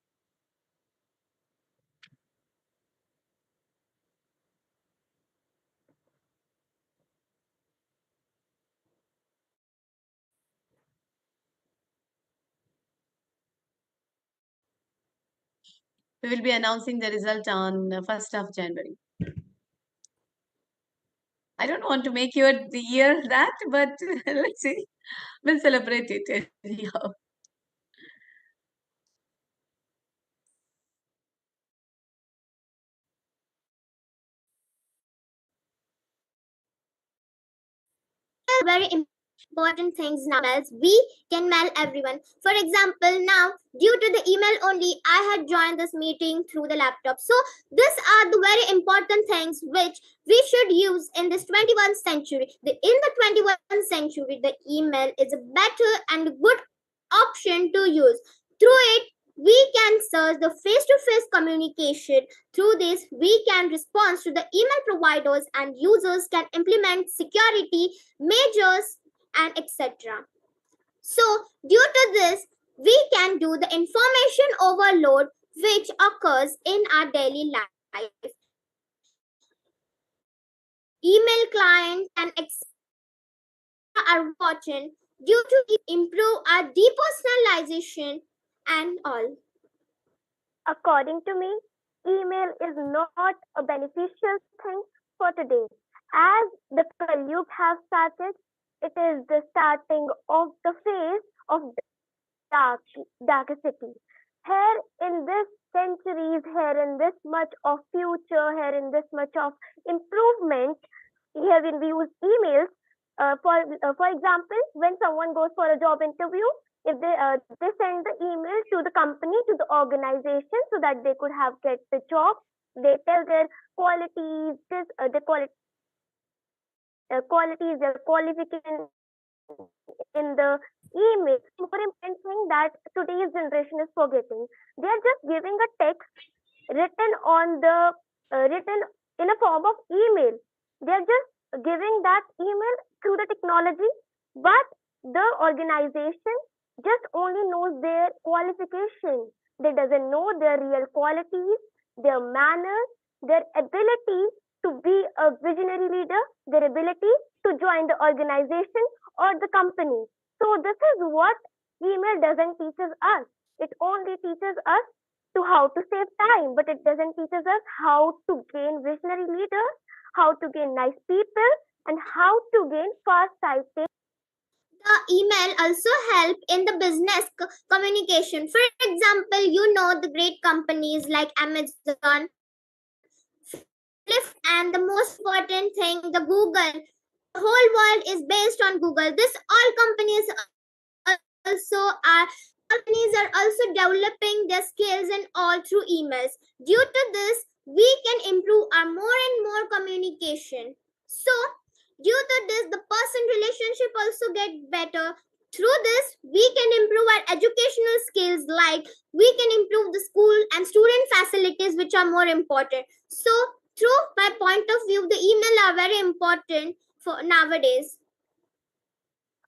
We will be announcing the result on 1st of January. I don't want to make your the year that, but let's see. We'll celebrate it anyhow. Very important things now as we can mail everyone. For example, now due to the email only, I had joined this meeting through the laptop. So these are the very important things which we should use in this 21st century. In the 21st century, the email is a better and good option to use. Through it, we can search the face-to-face communication. Through this, we can respond to the email providers and users can implement security measures and etc. So, due to this, we can do the information overload which occurs in our daily life. Email clients and etc. are watching due to improve our depersonalization and all. According to me, email is not a beneficial thing for today. As the Kalyug have started, it is the starting of the phase of darkity. Here in this centuries, here in this much of future, here in this much of improvement, here when we use emails, for example, when someone goes for a job interview, if they send the email to the company, to the organization, so that they could have get the job. They tell their qualities, their qualification in the email. More important thing that today's generation is forgetting. They are just giving a text written on the written in a form of email. They are just giving that email through the technology, but the organization just only knows their qualification. They doesn't know their real qualities, their manners, their ability to be a visionary leader, their ability to join the organization or the company. So this is what email doesn't teaches us. It only teaches us to how to save time, but it doesn't teaches us how to gain visionary leaders, how to gain nice people, and how to gain fast sighting. The email also help in the business communication. For example, the great companies like Amazon, Flip, and the most important thing, the Google. The whole world is based on Google. This all companies are also developing their skills and all through emails. Due to this, we can improve our more and more communication. So, due to this, the person relationship also get better. Through this, we can improve our educational skills, like we can improve the school and student facilities, which are more important. So, through my point of view, the email are very important for nowadays.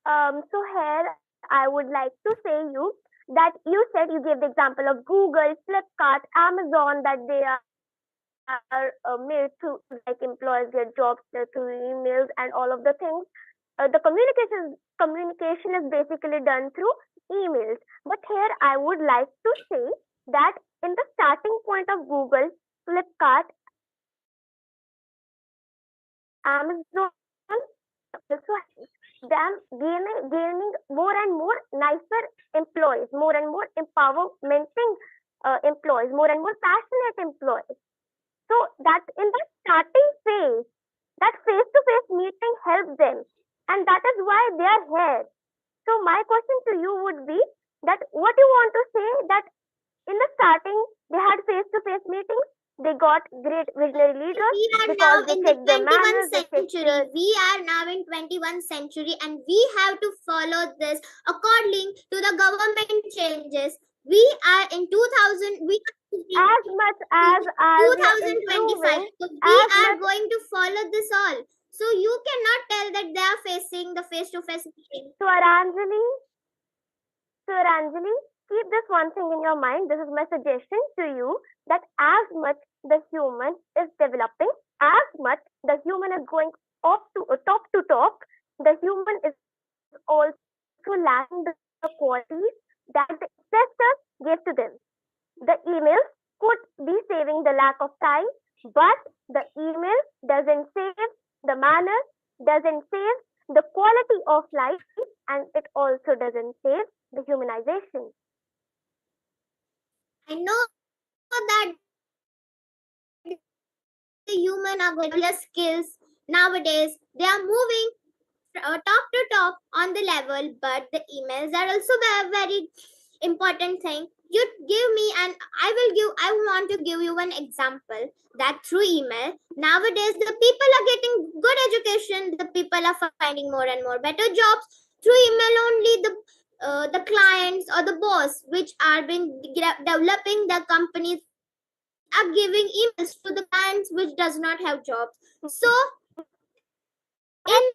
So here I would like to say you that you said you gave the example of Google, Flipkart, Amazon, that they are made to like employees get jobs through emails and all of the things. The communication is basically done through emails. But here I would like to say that in the starting point of Google, Flipkart, Amazon, also them gaining more and more nicer employees, more and more empowermenting employees, more and more passionate employees. So that in the starting phase, that face-to-face meeting helps them, and that is why they are here. So my question to you would be that what you want to say that in the starting they had face-to-face meetings, they got great visionary leaders because they checked their manners, they checked their... We are now in 21st century and we have to follow this according to the government changes. We are in 2000. As much as 2025. So we are going to follow this all. So you cannot tell that they are facing the face-to-face meeting. So Aranjali, keep this one thing in your mind. This is my suggestion to you that as much the human is developing, as much the human is going up to top to top, the human is also lacking the qualities that the ancestors gave to them. The emails could be saving the lack of time, but the email doesn't save the manners, doesn't save the quality of life, and it also doesn't save the humanization. I know that the human are going to skills nowadays. They are moving top to top on the level, but the emails are also a very important thing. You give me and I want to give you one example that through email nowadays the people are getting good education, the people are finding more and more better jobs through email only. The the clients or the boss which are been developing the companies are giving emails to the clients which does not have jobs. So in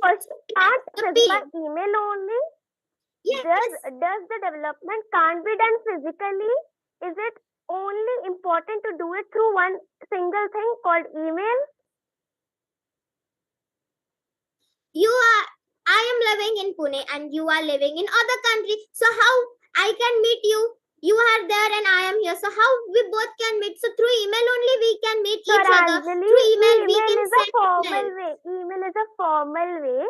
Can't by email only? Yes. Does the development can't be done physically? Is it only important to do it through one single thing called email? I am living in Pune and you are living in other country. So how I can meet you? You are there and I am here. So how we both can meet? So through email only we can meet each other. Through email we can is a send formal email. way. Email is a formal way.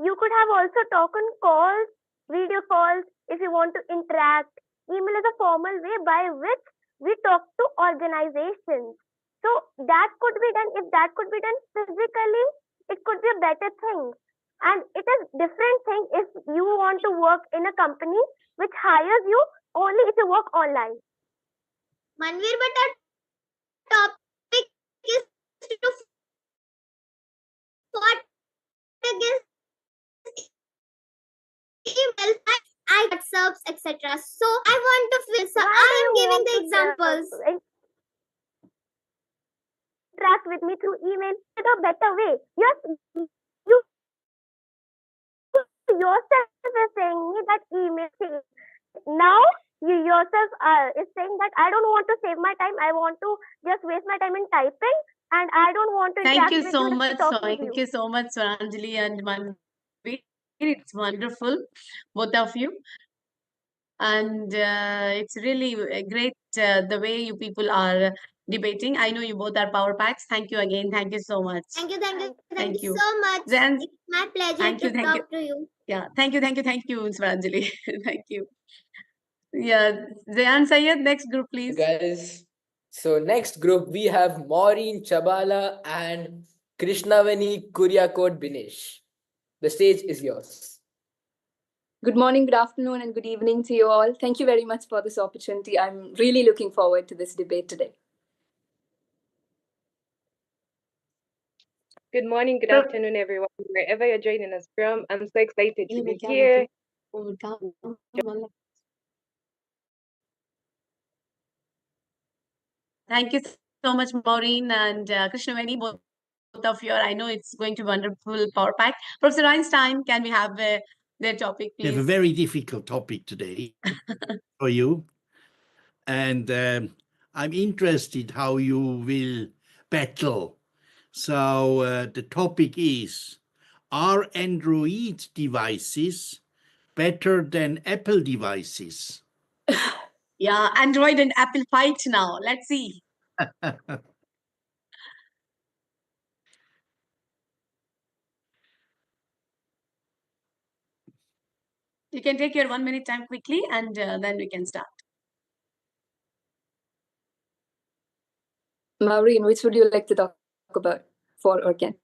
You could have also talk on calls, video calls if you want to interact. Email is a formal way by which we talk to organizations. So that could be done. If that could be done physically, it could be a better thing. And it is different thing if you want to work in a company which hires you only if you work online. Manvir, but our topic is to fight against email, WhatsApps, etc. So I want to feel. So I am giving the examples. Interact with me through email in a better way. Yes, you yourself is saying me that email. Now you yourself is saying that I don't want to save my time. I want to just waste my time in typing, and I don't want to Thank interact you with so you. much. Talking to Thank you. you so much, Swaranjali and Manvir. It's wonderful, both of you. And it's really great the way you people are debating. I know you both are power packs. Thank you again. Thank you so much. Thank you Thank you so much. Then, It's my pleasure thank to you, talk to you. Yeah, thank you, Swaranjali. Thank you. Yeah, Zayan Sayed, next group, please. Guys, so next group we have Maureen Chabala and Krishnavani Kuryakot Binesh. The stage is yours. Good morning, good afternoon, and good evening to you all. Thank you very much for this opportunity. I'm really looking forward to this debate today. Good morning, good afternoon, everyone, wherever you're joining us from. I'm so excited to be here. Thank you so much, Maureen and Krishnavani, both of you. I know it's going to be wonderful power pack. Professor Einstein, can we have their topic, We have a please? very difficult topic today for you. And I'm interested how you will battle. So the topic is, are Android devices better than Apple devices? Yeah, Android and Apple fight now. Let's see. You can take your 1 minute time quickly and then we can start. Maureen, which would you like to talk about, for or against?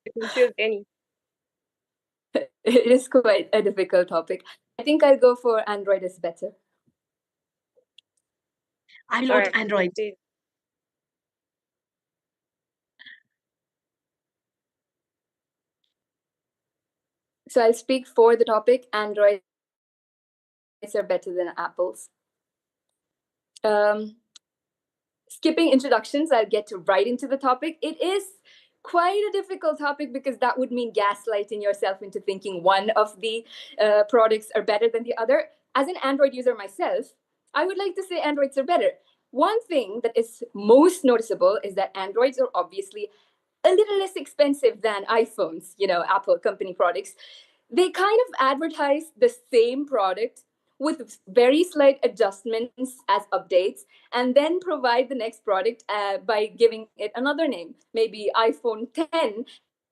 You can choose any. It is quite a difficult topic. I think I'll go for Android is better. I will vote Android. So I'll speak for the topic. Androids are better than Apples. Skipping introductions, I'll get right into the topic. It is quite a difficult topic because that would mean gaslighting yourself into thinking one of the products are better than the other. As an Android user myself, I would like to say Androids are better. One thing that is most noticeable is that Androids are obviously a little less expensive than iPhones, Apple company products. They kind of advertise the same product with very slight adjustments as updates, and then provide the next product by giving it another name. Maybe iPhone 10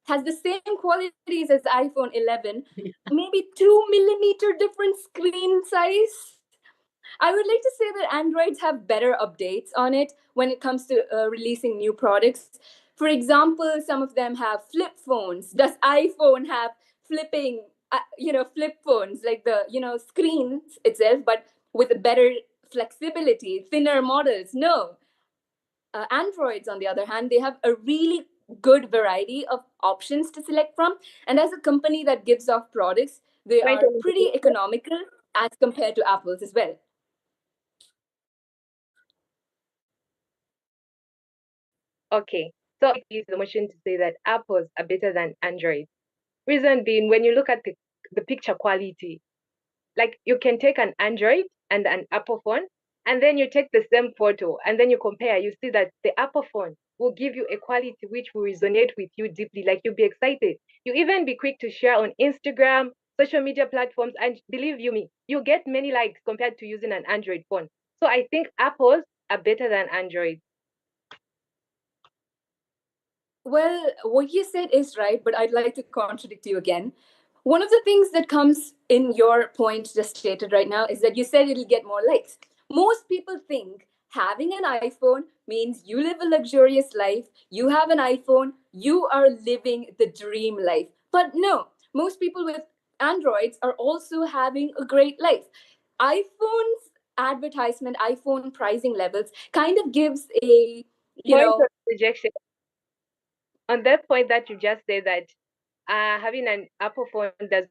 has the same qualities as iPhone 11, maybe 2 millimeter different screen size. I would like to say that Androids have better updates on it when it comes to releasing new products. For example, some of them have flip phones. Does iPhone have flipping, flip phones, like the, screens itself, but with a better flexibility, thinner models? No. Androids, on the other hand, they have a really good variety of options to select from. And as a company that gives off products, they are pretty economical as compared to Apple's as well. Okay, so I use the motion to say that apples are better than Android. Reason being, when you look at the picture quality, like you can take an Android and an Apple phone, and then you take the same photo and then you compare, you see that the Apple phone will give you a quality which will resonate with you deeply, like you'll be excited. You even be quick to share on Instagram, social media platforms, and believe you me, you get many likes compared to using an Android phone. So I think Apples are better than Android. Well, what you said is right, but I'd like to contradict you again. One of the things that comes in your point just stated right now is that you said it'll get more likes. Most people think having an iPhone means you live a luxurious life, you have an iPhone, you are living the dream life. But no, most people with Androids are also having a great life. iPhone's advertisement, iPhone pricing levels kind of gives a, Point of rejection. On that point that you just said that having an Apple phone does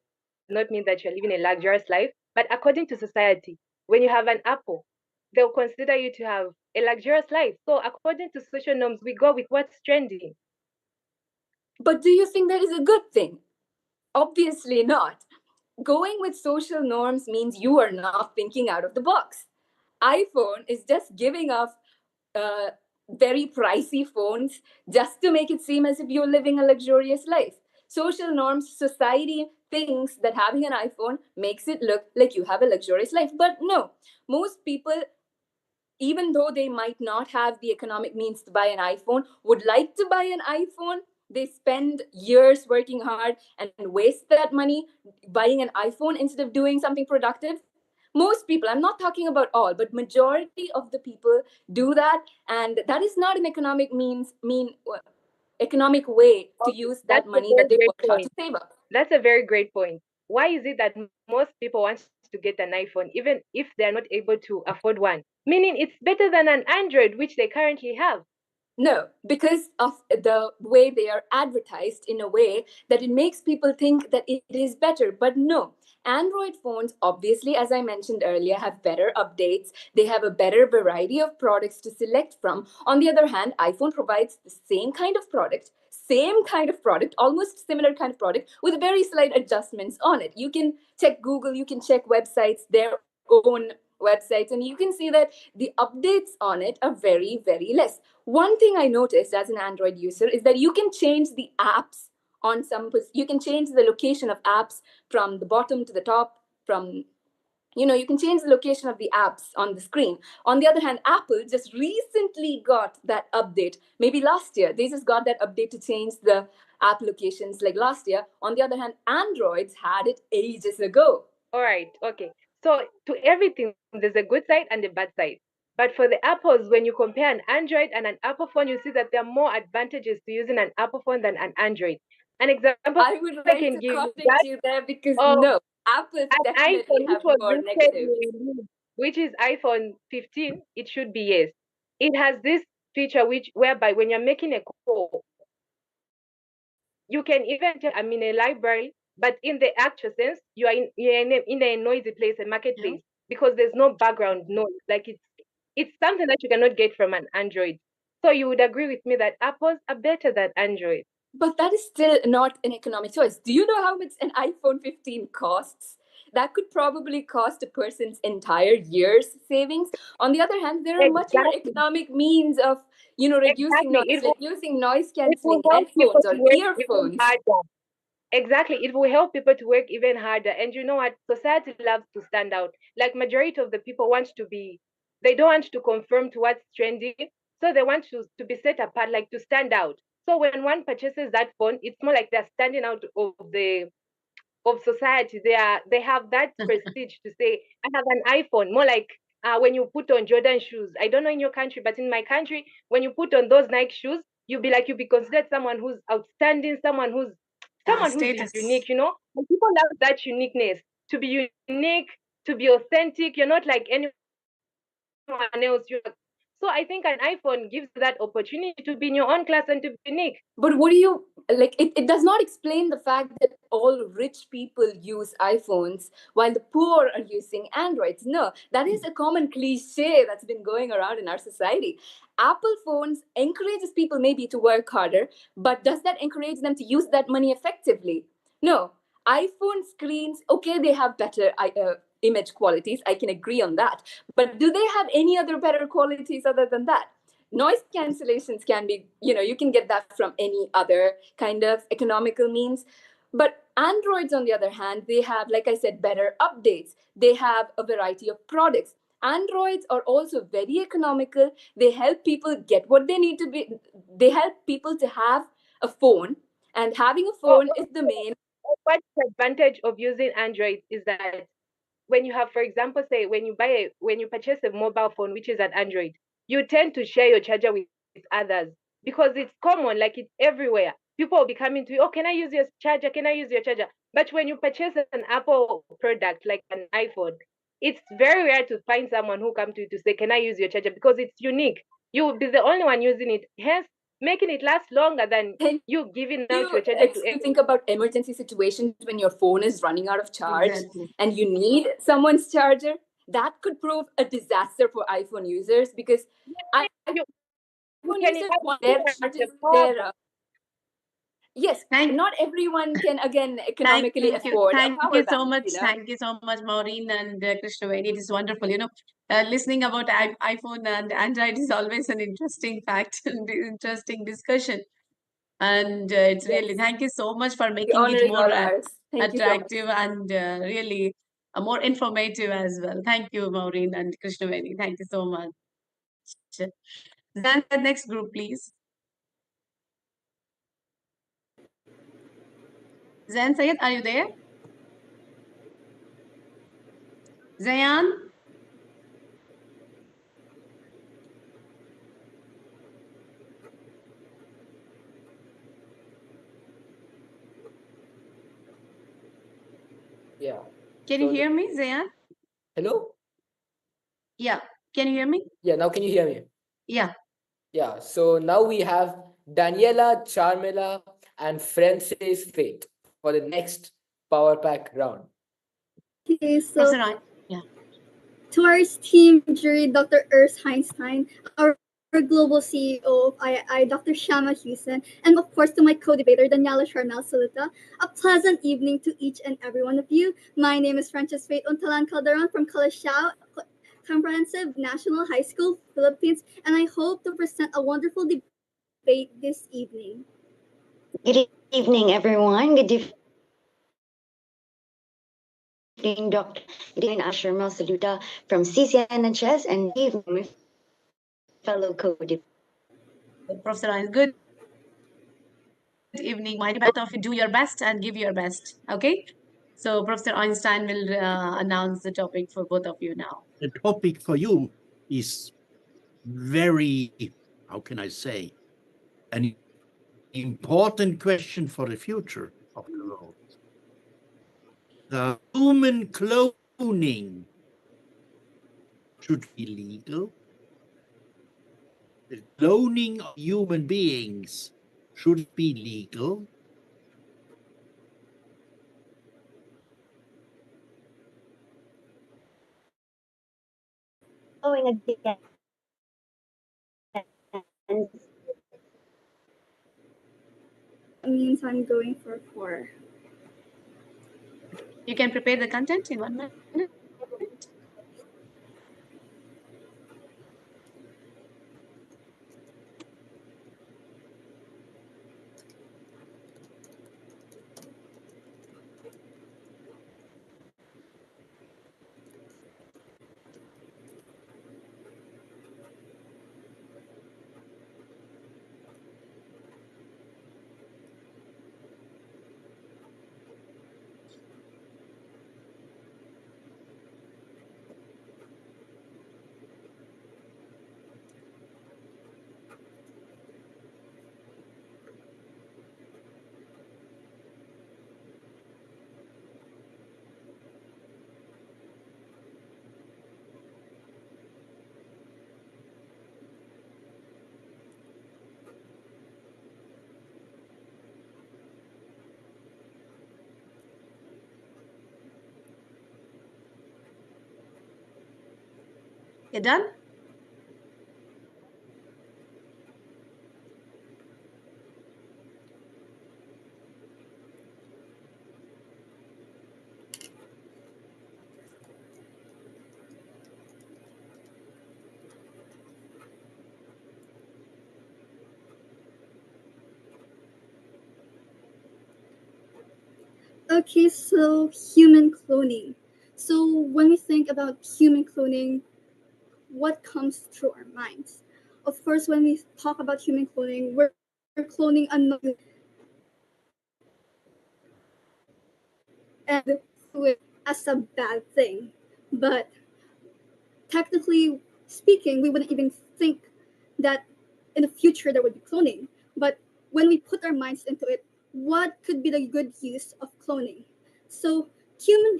not mean that you're living a luxurious life. But according to society, when you have an Apple, they'll consider you to have a luxurious life. So according to social norms, we go with what's trending. But do you think that is a good thing? Obviously not. Going with social norms means you are not thinking out of the box. iPhone is just giving off very pricey phones just to make it seem as if you're living a luxurious life. Social norms, society thinks that having an iPhone makes it look like you have a luxurious life. But no, most people, even though they might not have the economic means to buy an iPhone, would like to buy an iPhone. They spend years working hard and waste that money buying an iPhone instead of doing something productive. Most people, I'm not talking about all, but majority of the people do that, and that is not an economic way to use that money that they worked hard to save up. That's a very great point. Why is it that most people want to get an iPhone, even if they're not able to afford one? Meaning it's better than an Android, which they currently have. No, because of the way they are advertised in a way that it makes people think that it is better. But no, Android phones, obviously, as I mentioned earlier, have better updates. They have a better variety of products to select from. On the other hand, iPhone provides the same kind of product, almost similar kind of product, with very slight adjustments on it. You can check Google, you can check websites, their own websites, and you can see that the updates on it are very, very less. One thing I noticed as an Android user is that you can change the apps on you can change the location of apps from the bottom to the top, you can change the location of the apps on the screen. On the other hand, Apple just recently got that update. Maybe last year, they just got that update to change the app locations like last year. On the other hand, Androids had it ages ago. All right, okay. So to everything, there's a good side and a bad side. But for the Apples, when you compare an Android and an Apple phone, you see that there are more advantages to using an Apple phone than an Android. An example I would like can to give you contradict that you there because of no, Apples an definitely iPhone which have was more recently negatives. released, which is iPhone 15, it should be yes. It has this feature whereby when you're making a call, you can even tell I'm in a library, but in the actual sense, you're in a noisy place, a marketplace, because there's no background noise. Like it's something that you cannot get from an Android. So you would agree with me that Apples are better than Android. But that is still not an economic choice. Do you know how much an iPhone 15 costs? That could probably cost a person's entire year's savings. On the other hand, there are much more economic means of, reducing Exactly. noise, like using noise It will canceling help people headphones to or work even earphones. harder. Exactly. It will help people to work even harder. And you know what? Society loves to stand out. Like majority of the people they don't want to conform to what's trending. So they want to be set apart, like to stand out. So when one purchases that phone, it's more like they're standing out of society. They have that prestige to say, I have an iPhone. More like when you put on Jordan shoes. I don't know in your country, but in my country, when you put on those Nike shoes, you'll be considered someone who's outstanding, someone who's Status. unique, And people love that uniqueness. To be unique, to be authentic. You're not like anyone else. So I think an iPhone gives you that opportunity to be in your own class and to be unique. But what do you like? It does not explain the fact that all rich people use iPhones while the poor are using Androids. No, that is a common cliche that's been going around in our society. Apple phones encourages people maybe to work harder, but does that encourage them to use that money effectively? No. iPhone screens, okay, they have better image qualities. I can agree on that. But do they have any other better qualities other than that? Noise cancellations can be, you can get that from any other kind of economical means. But Androids, on the other hand, they have, like I said, better updates. They have a variety of products. Androids are also very economical. They help people get what they need to be. They help people to have a phone, and having a phone is the main. What's the advantage of using Android is that when you have, for example, say when you purchase a mobile phone which is an Android, you tend to share your charger with others because it's common, like it's everywhere. People will be coming to you, oh, can I use your charger? Can I use your charger? But when you purchase an Apple product like an iPhone, it's very rare to find someone who come to you to say, can I use your charger? Because it's unique. You will be the only one using it, hence making it last longer than you giving out your charger to You think about emergency situations when your phone is running out of charge Exactly. and you need someone's charger. That could prove a disaster for iPhone users because iPhone can users have want their charges there. Yes, not everyone can again economically afford a Thank power you so bank. much. Thank you so much, Maureen and Krishnaveni. It is wonderful. Listening about iPhone and Android is always an interesting fact and interesting discussion. And it's really, thank you so much for making honor it is more all ours. Thank you so much. attractive and really more informative as well. Thank you, Maureen and Krishnaveni. Thank you so much. Then the next group, please. Zain Sayed, are you there? Zayan? Yeah. Can you hear me, Zayan? Hello? Yeah. Can you hear me? Yeah, now can you hear me? Yeah. Yeah, so now we have Daniela, Charmela, and Francis Faith for the next Power Pack round. Okay, so Professor Ryan. Yeah. to our esteemed jury, Dr. Urs Heinstein, our global CEO of II, Dr. Shama Hussain, and of course to my co-debater, Daniela Charmel Salita, a pleasant evening to each and every one of you. My name is Frances Faith Untalan Calderon from Calasiao Comprehensive National High School, Philippines, and I hope to present a wonderful debate this evening. Good evening, everyone. Good evening, Dr. Good evening, Sharma Saluta from CCNHS, and good evening, my fellow co-debaters. Professor Ryan, good evening. My both of you do your best and give your best. Okay. So Professor Einstein will announce the topic for both of you now. The topic for you is very, how can I say, an important question for the future of the world. The human cloning should be legal. The cloning of human beings should be legal. Going again. That means I'm going for 4. You can prepare the content in 1 minute. You're done? Okay, so human cloning. So when we think about human cloning, what comes through our minds? Of course, when we talk about human cloning, we're cloning another and view it as a bad thing. But technically speaking, we wouldn't even think that in the future there would be cloning. But when we put our minds into it, what could be the good use of cloning? So human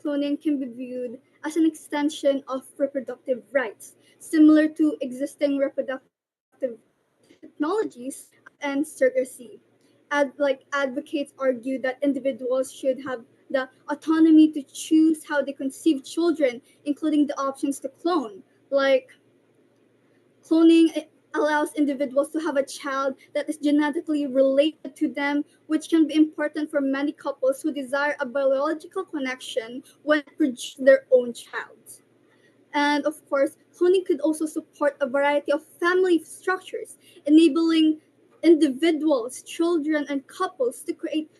cloning can be viewed as an extension of reproductive rights, similar to existing reproductive technologies and surrogacy. Advocates argue that individuals should have the autonomy to choose how they conceive children, including the options to clone. Like cloning allows individuals to have a child that is genetically related to them, which can be important for many couples who desire a biological connection when they produce their own child. And of course, cloning could also support a variety of family structures, enabling individuals, children, and couples to create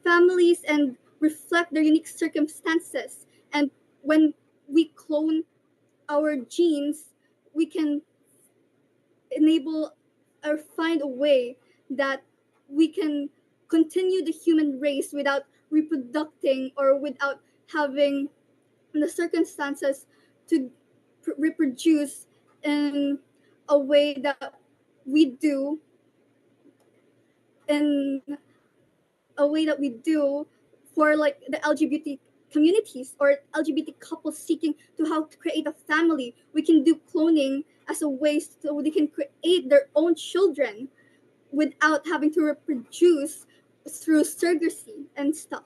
families and reflect their unique circumstances. And when we clone our genes, we can enable or find a way that we can continue the human race without reproducing or without having the circumstances to reproduce in a way that we do in a way that we do for like the LGBT communities or LGBT couples seeking to how to create a family. We can do cloning as a way so they can create their own children without having to reproduce through surrogacy and stuff.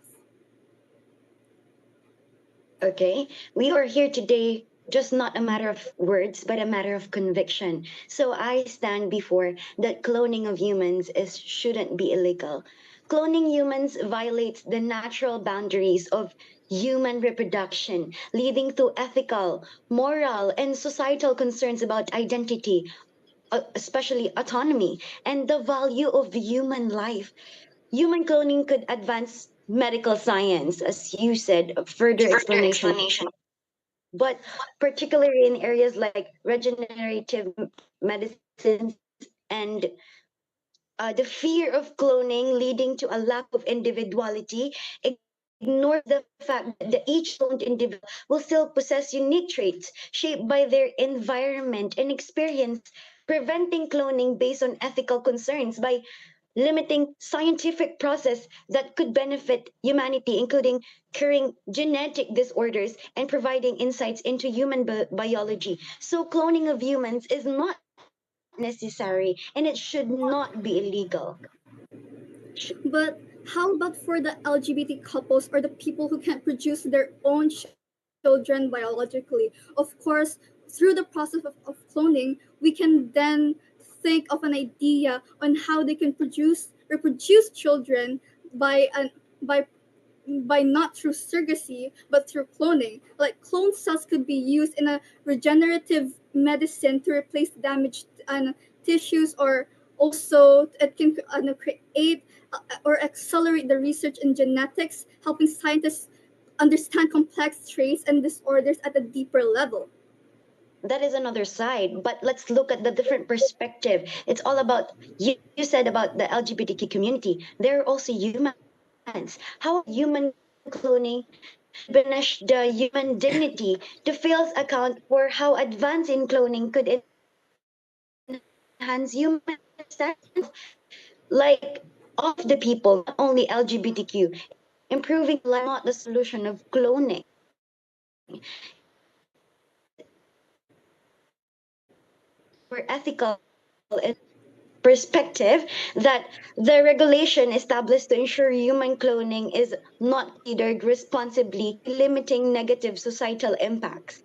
Okay, we are here today just not a matter of words, but a matter of conviction. So I stand before that cloning of humans is shouldn't be illegal. Cloning humans violates the natural boundaries of human reproduction, leading to ethical, moral, and societal concerns about identity, especially autonomy, and the value of human life. Human cloning could advance medical science, as you said, further explanation, but particularly in areas like regenerative medicine and the fear of cloning leading to a lack of individuality ignores the fact that each cloned individual will still possess unique traits shaped by their environment and experience, preventing cloning based on ethical concerns by limiting scientific process that could benefit humanity, including curing genetic disorders and providing insights into human biology. So cloning of humans is not necessary and it should not be illegal. But how about for the LGBT couples or the people who can't produce their own children biologically? Of course, through the process of cloning, we can then think of an idea on how they can reproduce children by an by not through surrogacy but through cloning. Like clone cells could be used in a regenerative medicine to replace damaged tissues, or also it can create or accelerate the research in genetics, helping scientists understand complex traits and disorders at a deeper level. That is another side, but let's look at the different perspective. It's all about you said about the LGBTQ community. They're also humans. How human cloning diminish the human dignity to fail account for how advancing cloning could enhance human standards, like of the people, not only LGBTQ. Improving life, not the solution of cloning. For ethical and perspective that the regulation established to ensure human cloning is not considered responsibly, limiting negative societal impacts.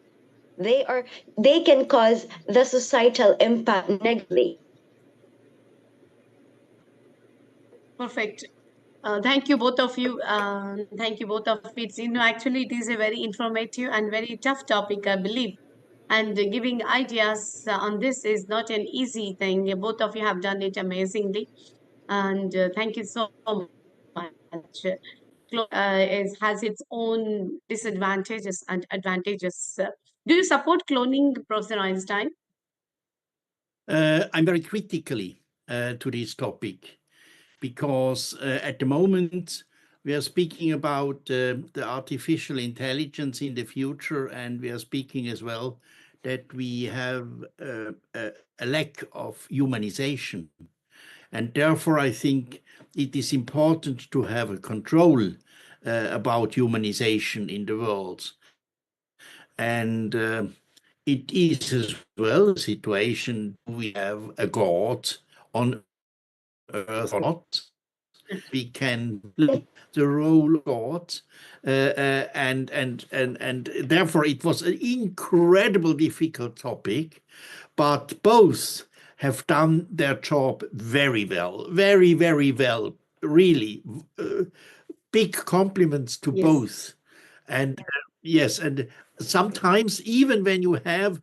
they can cause the societal impact negatively. Perfect. Thank you, both of you. Thank you, both of you. It's, actually, it is a very informative and very tough topic, I believe. And giving ideas on this is not an easy thing. Both of you have done it amazingly. And thank you so much. Has its own disadvantages and advantages. Do you support cloning, Professor Einstein? I'm very critically to this topic because at the moment we are speaking about the artificial intelligence in the future, and we are speaking as well that we have a lack of humanization. And therefore, I think it is important to have a control about humanization in the world. And it is as well a situation, we have a God on earth or not. We can play the role of God, and therefore it was an incredible difficult topic, but both have done their job very well, very, very well, really. Big compliments to both. And yes, and sometimes even when you have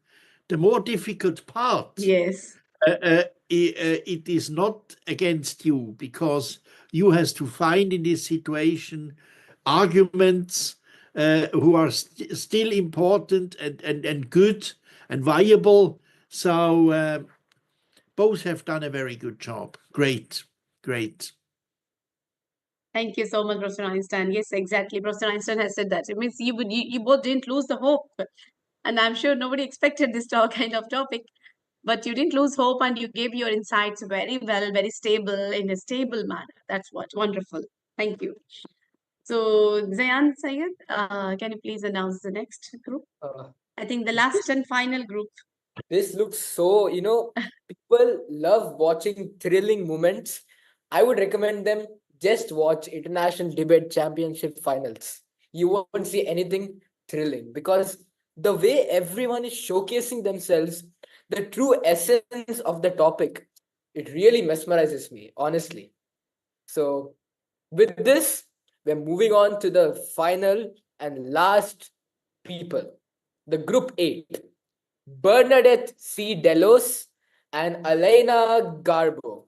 the more difficult part, yes, it is not against you, because you has to find in this situation arguments who are still important and good and viable. So both have done a very good job. Great, great. Thank you so much, Professor Einstein. Yes, exactly. Professor Einstein has said that. It means you both didn't lose the hope. And I'm sure nobody expected this kind of topic. But you didn't lose hope, and you gave your insights very well, very stable, in a stable manner. That's what wonderful. Thank you. So, Zayan Sayed, can you please announce the next group? I think the last and final group. This looks so, people love watching thrilling moments. I would recommend them just watch International Debate Championship finals. You won't see anything thrilling, because the way everyone is showcasing themselves, the true essence of the topic, it really mesmerizes me, honestly. So, with this, we're moving on to the final and last people, the Group 8. Bernadette C. Delos and Elena Garbo.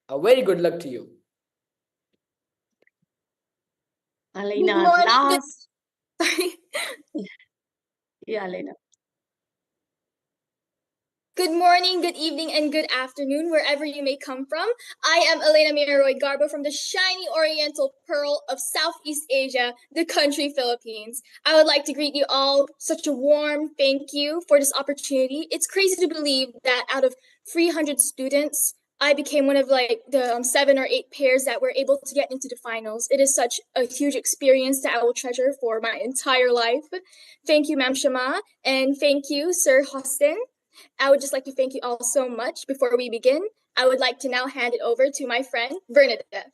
A very good luck to you. Elena, morning, last. Yeah, Elena. Good morning, good evening, and good afternoon, wherever you may come from. I am Elena Miroy Garbo from the shiny oriental pearl of Southeast Asia, the country Philippines. I would like to greet you all such a warm thank you for this opportunity. It's crazy to believe that out of 300 students, I became one of the 7 or 8 pairs that were able to get into the finals. It is such a huge experience that I will treasure for my entire life. Thank you, Ma'am Shama, and thank you, Sir Hussain. I would just like to thank you all so much. Before we begin, I would like to now hand it over to my friend, Bernadette.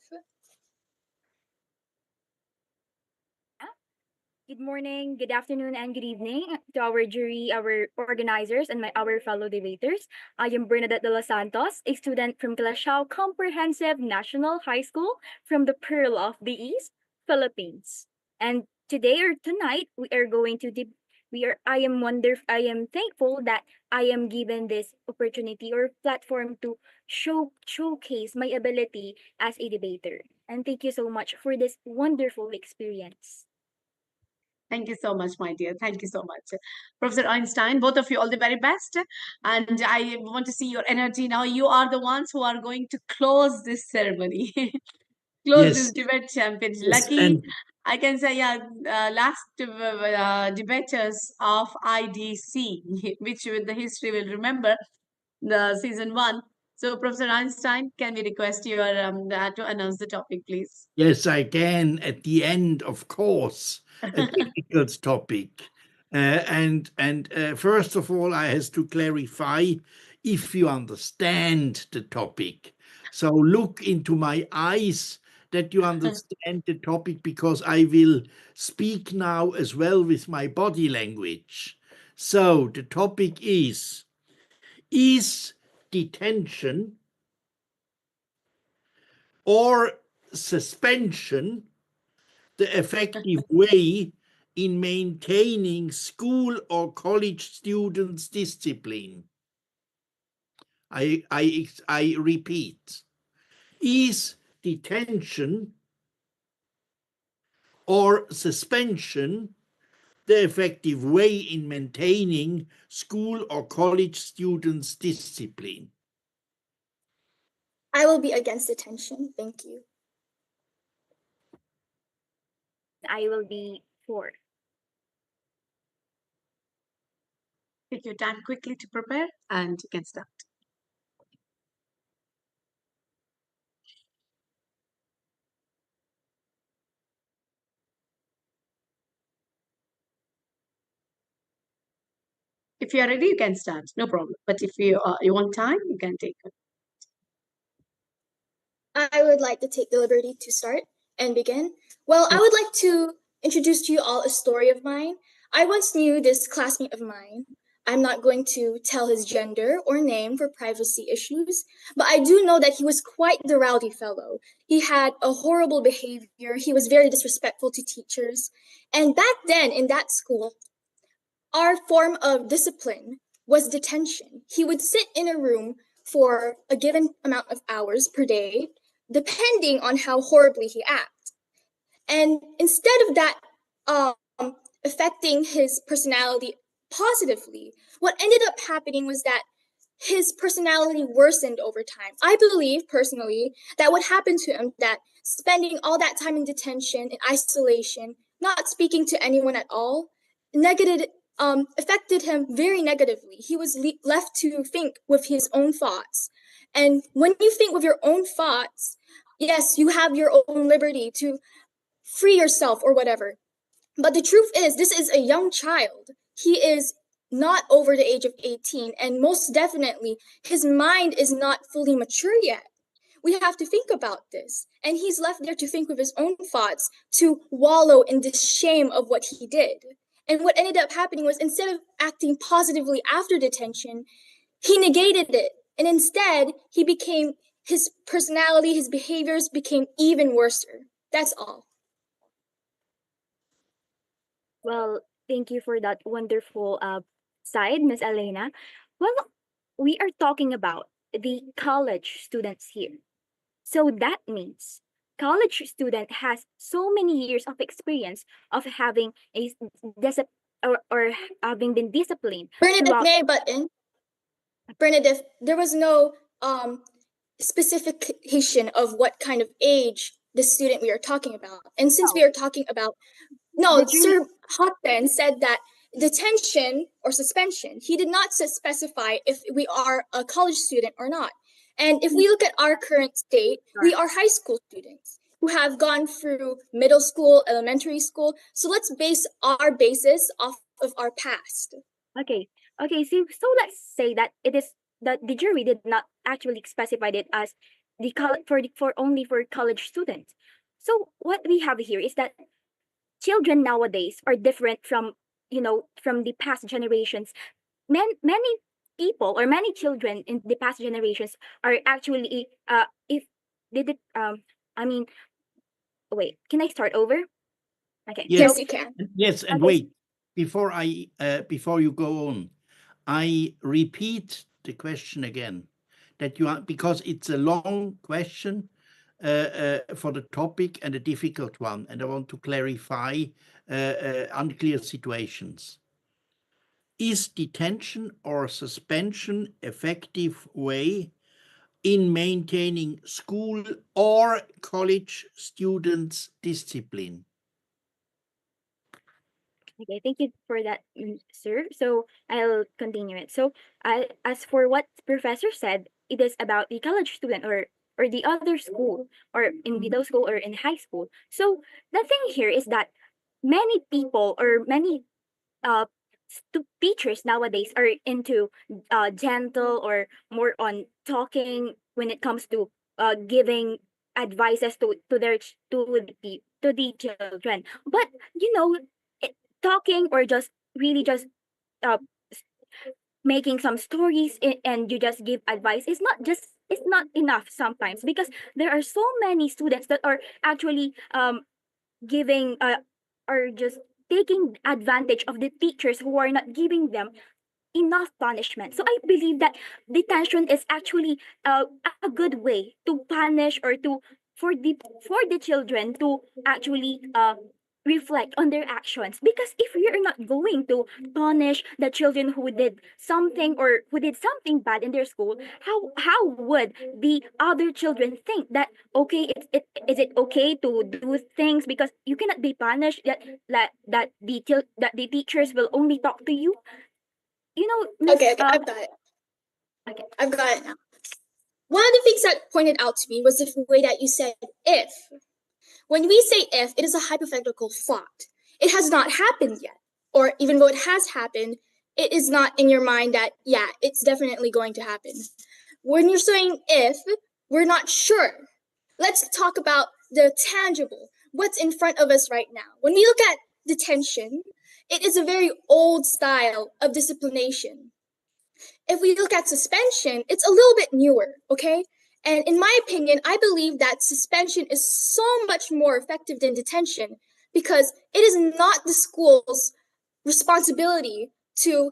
Good morning, good afternoon, and good evening to our jury, our organizers, and our fellow debaters. I am Bernadette de los Santos, a student from Calasiao Comprehensive National High School from the Pearl of the East, Philippines. And today or tonight, we are going to I am thankful that I am given this opportunity or platform to showcase my ability as a debater. And thank you so much for this wonderful experience. Thank you so much, my dear. Thank you so much. Professor Einstein, both of you, all the very best. And I want to see your energy now. You are the ones who are going to close this ceremony, close this Yes. debate championship. Yes, Lucky, and I can say, last debaters of IDC, which the history will remember, the season 1. So, Professor Einstein, can we request you to announce the topic, please? yes, I can at the end, of course, a difficult topic. And first of all, I has to clarify if you understand the topic. So look into my eyes that you understand the topic, because I will speak now as well with my body language. So the topic is detention or suspension the effective way in maintaining school or college students' discipline? I repeat, is detention or suspension the effective way in maintaining school or college students' discipline? I will be against detention. Thank you. I will be for. Take your time quickly to prepare and you can start. If you are ready, you can start. No problem. But if you want time, you can take it. I would like to take the liberty to start and begin. Well, I would like to introduce to you all a story of mine. I once knew this classmate of mine. I'm not going to tell his gender or name for privacy issues, but I do know that he was quite the rowdy fellow. He had a horrible behavior. He was very disrespectful to teachers. And back then in that school, our form of discipline was detention. He would sit in a room for a given amount of hours per day, depending on how horribly he acted. And instead of that affecting his personality positively, what ended up happening was that his personality worsened over time. I believe personally that what happened to him, that spending all that time in detention, in isolation, not speaking to anyone at all, affected him very negatively. He was left to think with his own thoughts. And when you think with your own thoughts, yes, you have your own liberty to free yourself or whatever. But the truth is, this is a young child. He is not over the age of 18, and most definitely, his mind is not fully mature yet. We have to think about this. And he's left there to think with his own thoughts, to wallow in the shame of what he did. And what ended up happening was instead of acting positively after detention, he negated it. And instead, his personality, his behaviors became even worse. That's all. Well, thank you for that wonderful side, Miss Elena. Well, we are talking about the college students here. So that means college student has so many years of experience of having or having been disciplined. Bernadette, may I butt in? Bernadette, there was no specification of what kind of age the student we are talking about. And since we are talking about, no, Sir Hussain said that detention or suspension, he did not specify if we are a college student or not. And if we look at our current state, we are high school students who have gone through middle school, elementary school. So let's base our basis off of our past. Okay. So let's say that it is that the jury did not actually specify it as for only for college students. So what we have here is that children nowadays are different from from the past generations. Many people or many children in the past generations are actually if they did I mean wait, can I start over? Okay. Yes, yes, you can. Yes, and Okay. wait, before you go on, I repeat the question again, that you are, because it's a long question for the topic and a difficult one, and I want to clarify unclear situations. Is detention or suspension effective way in maintaining school or college students' discipline? Okay, thank you for that, sir. So I'll continue it. So, as for what professor said, it is about the college student or the other school or in middle school or in high school. So the thing here is that many people or many uh teachers nowadays are into gentle or more on talking when it comes to giving advices to their to the children. But talking or just really just making some stories and you just give advice is not just it's not enough sometimes, because there are so many students that are actually giving or just taking advantage of the teachers who are not giving them enough punishment. So I believe that detention is actually a good way to punish or to for the children to actually reflect on their actions, because if we are not going to punish the children who did something or who did something bad in their school, how would the other children think that okay, is it okay to do things because you cannot be punished, that the teachers will only talk to you, you know, Miss. Okay, I've got it. Okay. I've got it now. One of the things that pointed out to me was the way that you said if. When we say if, it is a hypothetical thought. It has not happened yet. Or even though it has happened, it is not in your mind that, yeah, it's definitely going to happen. When you're saying if, we're not sure. Let's talk about the tangible, what's in front of us right now. When we look at detention, it is a very old style of disciplination. If we look at suspension, it's a little bit newer, okay? And in my opinion, I believe that suspension is so much more effective than detention because it is not the school's responsibility to,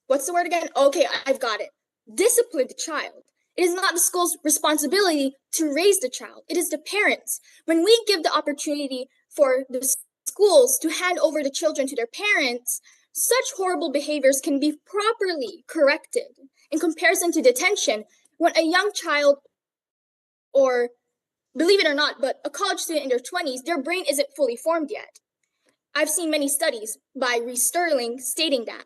what's the word again? Okay, I've got it. Discipline the child. It is not the school's responsibility to raise the child. It is the parents. When we give the opportunity for the schools to hand over the children to their parents, such horrible behaviors can be properly corrected. In comparison to detention, when a young child, or believe it or not, but a college student in their 20s, their brain isn't fully formed yet. I've seen many studies by Reese Sterling stating that.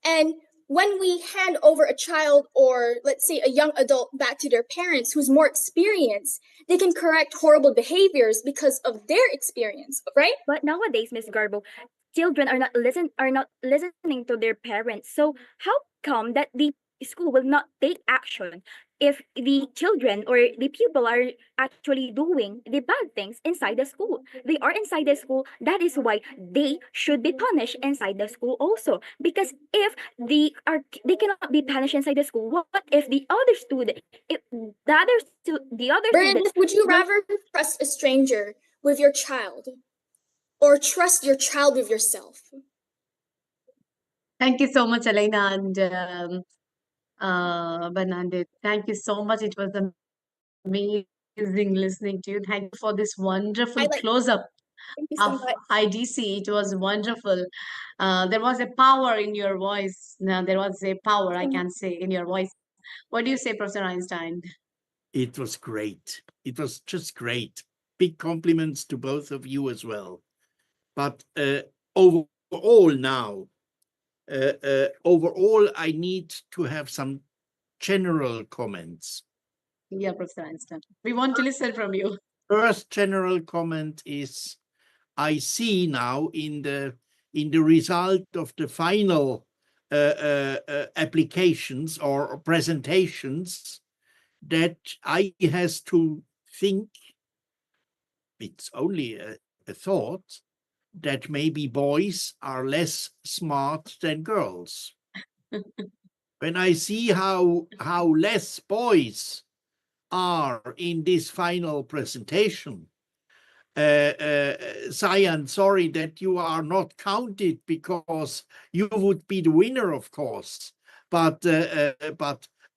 And when we hand over a child or let's say a young adult back to their parents who's more experienced, they can correct horrible behaviors because of their experience, right? But nowadays, Miss Garbo, children are not listening to their parents. So how come that the school will not take action if the children or the pupil are actually doing the bad things inside the school? They are inside the school. That is why they should be punished inside the school also. Because if they cannot be punished inside the school, what if the other student, if the other Bernadette, students would you will- rather trust a stranger with your child or trust your child with yourself? Thank you so much, Elena and Bernadette. Thank you so much. It was amazing listening to you. Thank you for this wonderful close-up Thank you so of much. IDC. It was wonderful. There was a power in your voice. Now, there was a power, I can say, in your voice. What do you say, Professor Einstein? It was great. It was just great. Big compliments to both of you as well. But overall now, overall, I need to have some general comments. Yeah, Professor Einstein. We want to listen from you. First general comment is I see now in the result of the final applications or presentations that I has to think, it's only a thought, that maybe boys are less smart than girls. When I see how less boys are in this final presentation, Cyan, sorry that you are not counted because you would be the winner, of course. But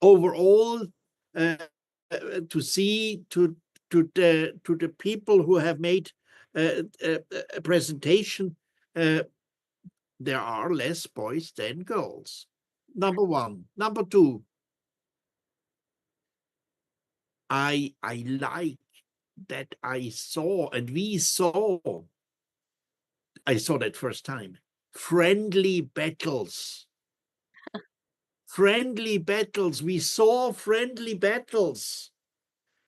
overall, to see to the people who have made a presentation, there are less boys than girls. Number one. Number two, I like that I saw that first time, friendly battles. Friendly battles. We saw friendly battles,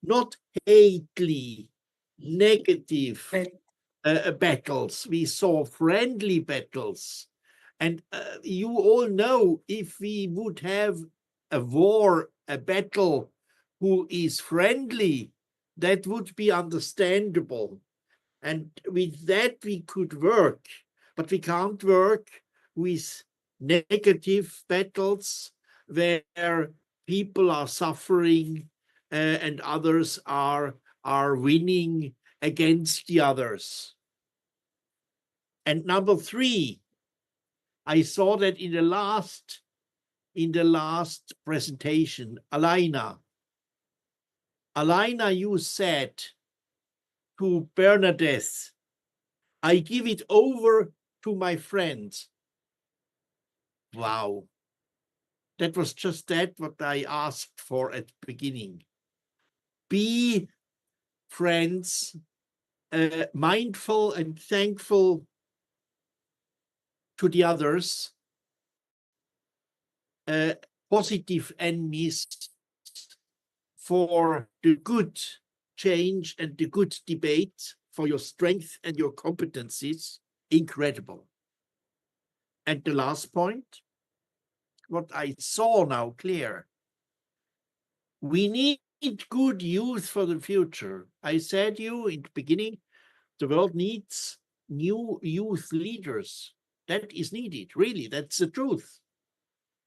not hately, negative battles. We saw friendly battles. And you all know, if we would have a war, a battle who is friendly, that would be understandable. And with that, we could work. but we can't work with negative battles where people are suffering and others are winning against the others. And number three, I saw that in the last presentation, Alaina, you said to Bernadette, I give it over to my friends. Wow. That was just what I asked for at the beginning. Be friends, mindful and thankful to the others, positive enemies for the good change and the good debate, for your strength and your competencies. Incredible. And the last point, what I saw now clear, we need good youth for the future. I said you in the beginning, the world needs new youth leaders. That is needed, really, that's the truth.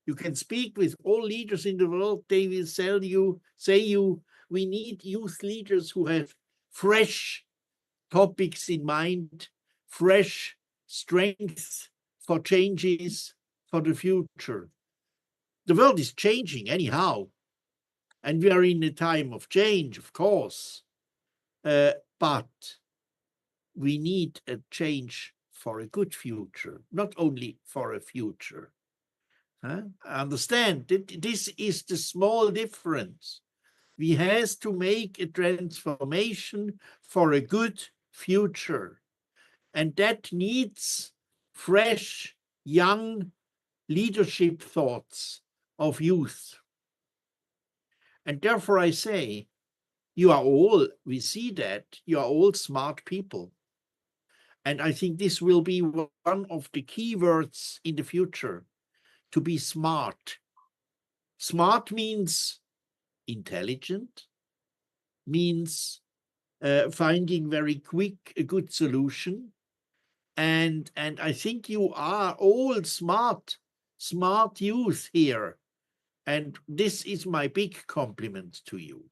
You can speak with all leaders in the world, they will say you, we need youth leaders who have fresh topics in mind, fresh strength for changes for the future. The world is changing anyhow, and we are in a time of change, of course, but we need a change for a good future, not only for a future. Understand that this is the small difference. We have to make a transformation for a good future, and that needs fresh, young leadership thoughts of youth. And therefore I say, we see that you are all smart people. And I think this will be one of the key words in the future, to be smart. Smart means intelligent, means finding very quick a good solution. And I think you are all smart youth here. And this is my big compliment to you.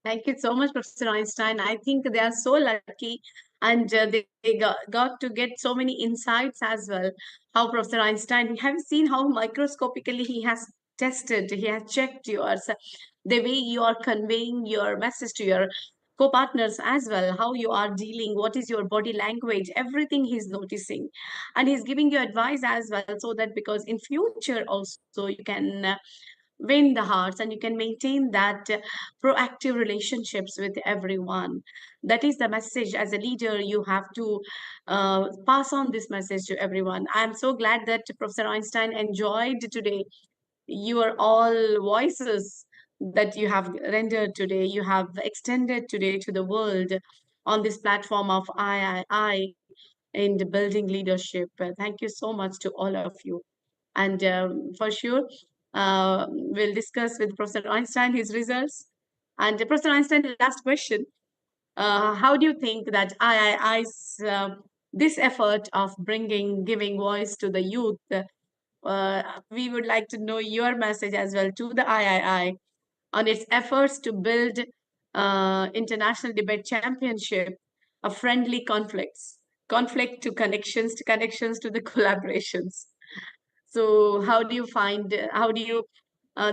Thank you so much, Professor Einstein. I think they are so lucky, and they got to get so many insights as well. How Professor Einstein, have you seen how microscopically he has tested, he has checked yours, the way you are conveying your message to your co-partners as well, how you are dealing, what is your body language, everything he's noticing. And he's giving you advice as well, so that because in future also you can win the hearts and you can maintain that proactive relationships with everyone. That is the message. As a leader, you have to pass on this message to everyone. I am so glad that Professor Einstein enjoyed today your all voices that you have rendered today, you have extended today to the world on this platform of I in the building leadership. Thank you so much to all of you. And for sure, we'll discuss with Professor Einstein his results. And Professor Einstein, last question. How do you think that III's this effort of giving voice to the youth, we would like to know your message as well to the III on its efforts to build international debate championship of friendly conflict to connections to the collaborations. So how do you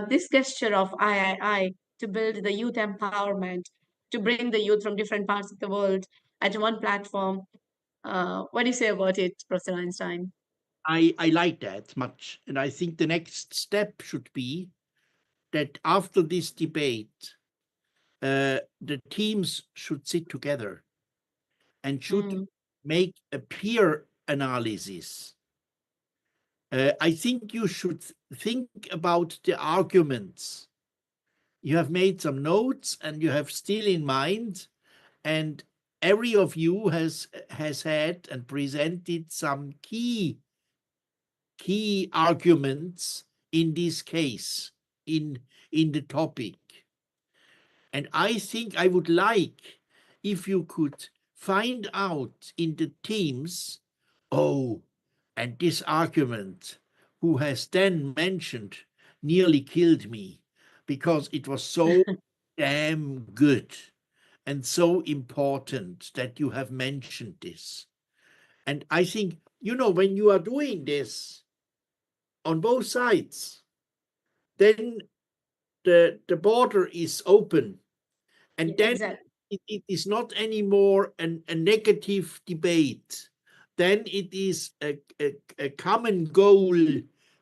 this gesture of III to build the youth empowerment, to bring the youth from different parts of the world at one platform? What do you say about it, Professor Einstein? I like that much. And I think the next step should be that after this debate, the teams should sit together and should make a peer analysis. I think you should think about the arguments. You have made some notes and you have still in mind, and every of you has had and presented some key arguments in this case, in the topic. And I think I would like if you could find out in the teams, oh, and this argument who has then mentioned nearly killed me because it was so damn good and so important that you have mentioned this. And I think, when you are doing this on both sides, then the border is open. And then it is not anymore a negative debate. Then it is a common goal,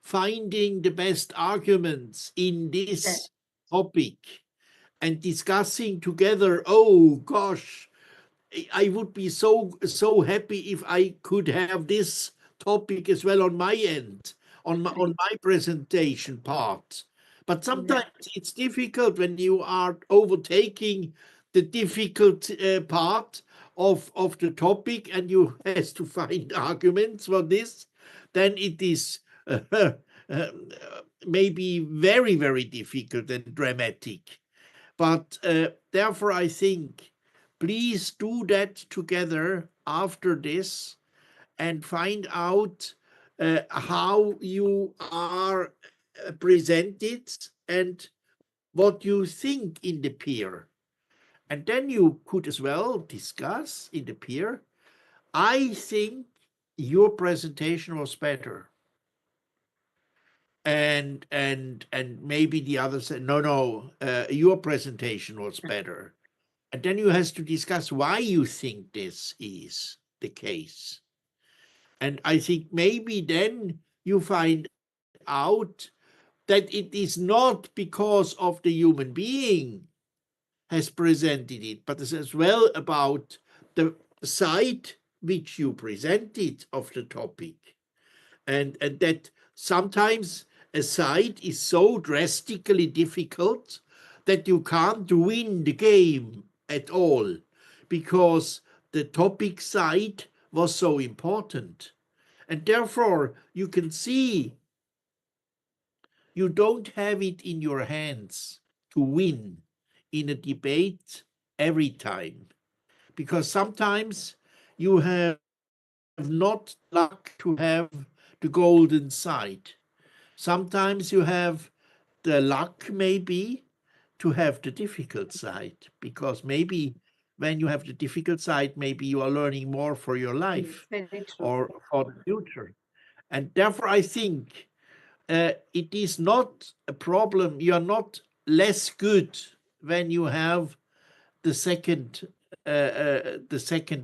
finding the best arguments in this topic and discussing together, oh gosh, I would be so happy if I could have this topic as well on my end, on my presentation part. But sometimes it's difficult when you are overtaking the difficult part of the topic and you has to find arguments for this. Then it is maybe very, very difficult and dramatic. But therefore, I think, please do that together after this and find out how you are presented and what you think in the peer. And then you could as well discuss in the peer, I think your presentation was better. And maybe the other said, no, your presentation was better. And then you have to discuss why you think this is the case. And I think maybe then you find out that it is not because of the human being has presented it, but it's as well about the side which you presented of the topic. And that sometimes a side is so drastically difficult that you can't win the game at all because the topic side was so important. And therefore, you can see you don't have it in your hands to win in a debate every time. Because sometimes you have not luck to have the golden side. Sometimes you have the luck maybe to have the difficult side, because maybe when you have the difficult side, maybe you are learning more for your life or for the future. And therefore, I think it is not a problem. You are not less good when you have the second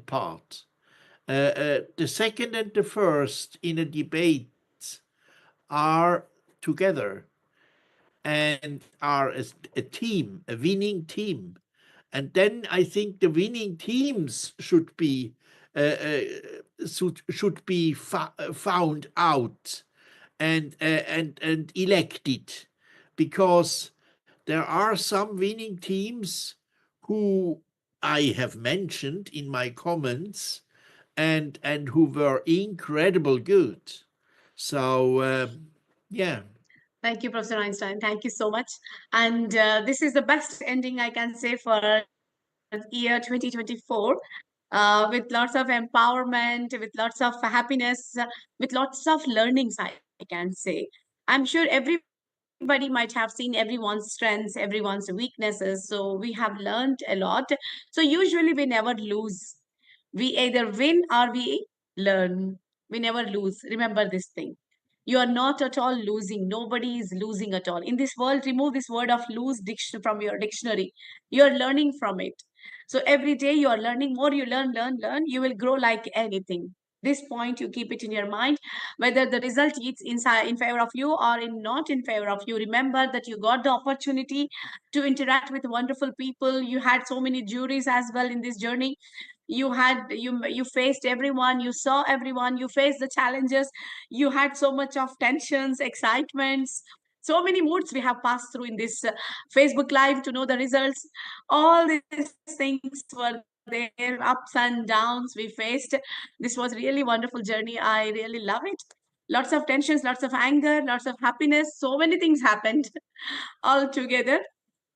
part. The second and the first in a debate are together and are a team, a winning team. And then I think the winning teams should be found out and elected, because there are some winning teams who I have mentioned in my comments and who were incredible good. So yeah. Thank you, Professor Einstein. Thank you so much. And this is the best ending I can say for year 2024. With lots of empowerment, with lots of happiness, with lots of learnings, I can say. I'm sure everybody might have seen everyone's strengths, everyone's weaknesses. So we have learned a lot. So usually we never lose. We either win or we learn. We never lose. Remember this thing. You are not at all losing. Nobody is losing at all. In this world, remove this word of lose from your dictionary. You are learning from it. So every day you are learning. More you learn, you will grow like anything. This point you keep it in your mind, whether the result is in favor of you or not in favor of you. Remember that you got the opportunity to interact with wonderful people. You had so many juries as well in this journey. You faced everyone, you saw everyone, you faced the challenges, you had so much of tensions, excitements, so many moods we have passed through in this Facebook live to know the results. All these things were there, ups and downs we faced. This was really wonderful journey. I really love it. Lots of tensions, lots of anger, lots of happiness, so many things happened all together.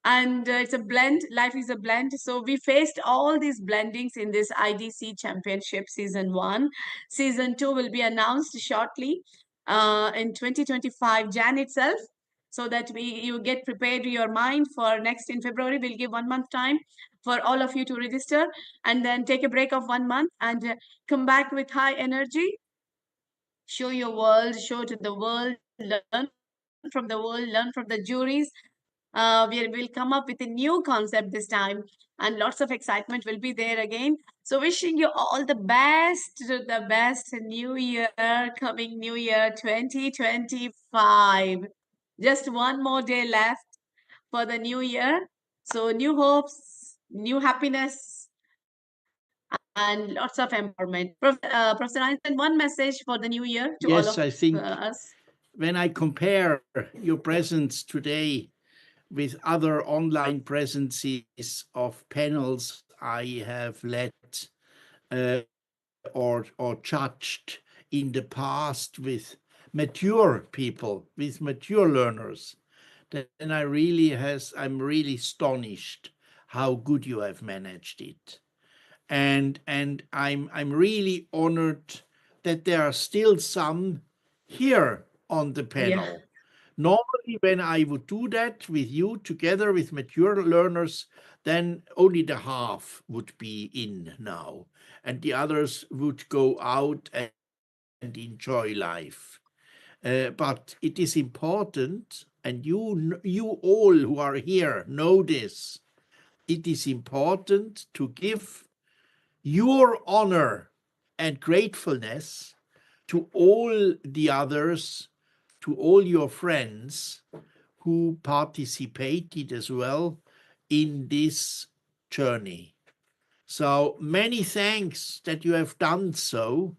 And it's a blend. Life is a blend. So we faced all these blendings in this IDC Championship Season 1. Season 2 will be announced shortly in 2025 Jan itself, so that you get prepared your mind for next in February. We'll give 1 month time for all of you to register, and then take a break of 1 month and come back with high energy. Show your world, show to the world, learn from the world, learn from the juries. We'll come up with a new concept this time, and lots of excitement will be there again. So wishing you all the best new year, coming new year 2025. Just one more day left for the new year. So new hopes, new happiness, and lots of empowerment. Professor Einstein, one message for the new year to all Yes, of I think us. when I compare your presence today with other online presences of panels I have led or judged in the past with mature people, with mature learners, then I'm really astonished how good you have managed it. And I'm really honored that there are still some here on the panel. Normally, when I would do that with you together with mature learners, then only the half would be in now, and the others would go out and enjoy life. But it is important, and you all who are here know this, it is important to give your honor and gratefulness to all the others, to all your friends who participated as well in this journey. So many thanks that you have done so.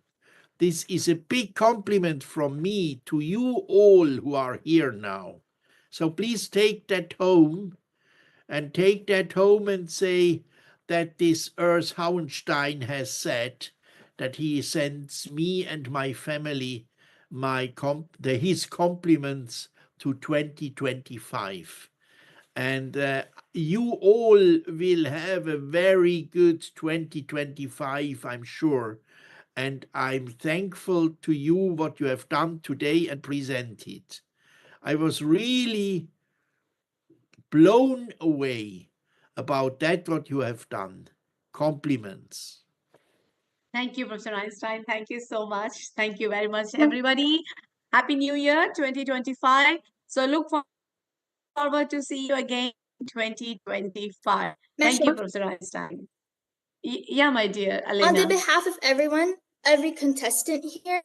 This is a big compliment from me to you all who are here now. So please take that home and say that this Urs Hauenstein has said that he sends me and my family his compliments to 2025. And you all will have a very good 2025, I'm sure. And I'm thankful to you what you have done today and presented. I was really blown away about that what you have done. Compliments. Thank you, Professor Einstein. Thank you so much. Thank you very much, everybody. Happy New Year 2025. So look forward to see you again in 2025. Thank you, Professor Einstein. Yeah, my dear Elena. On the behalf of everyone, every contestant here,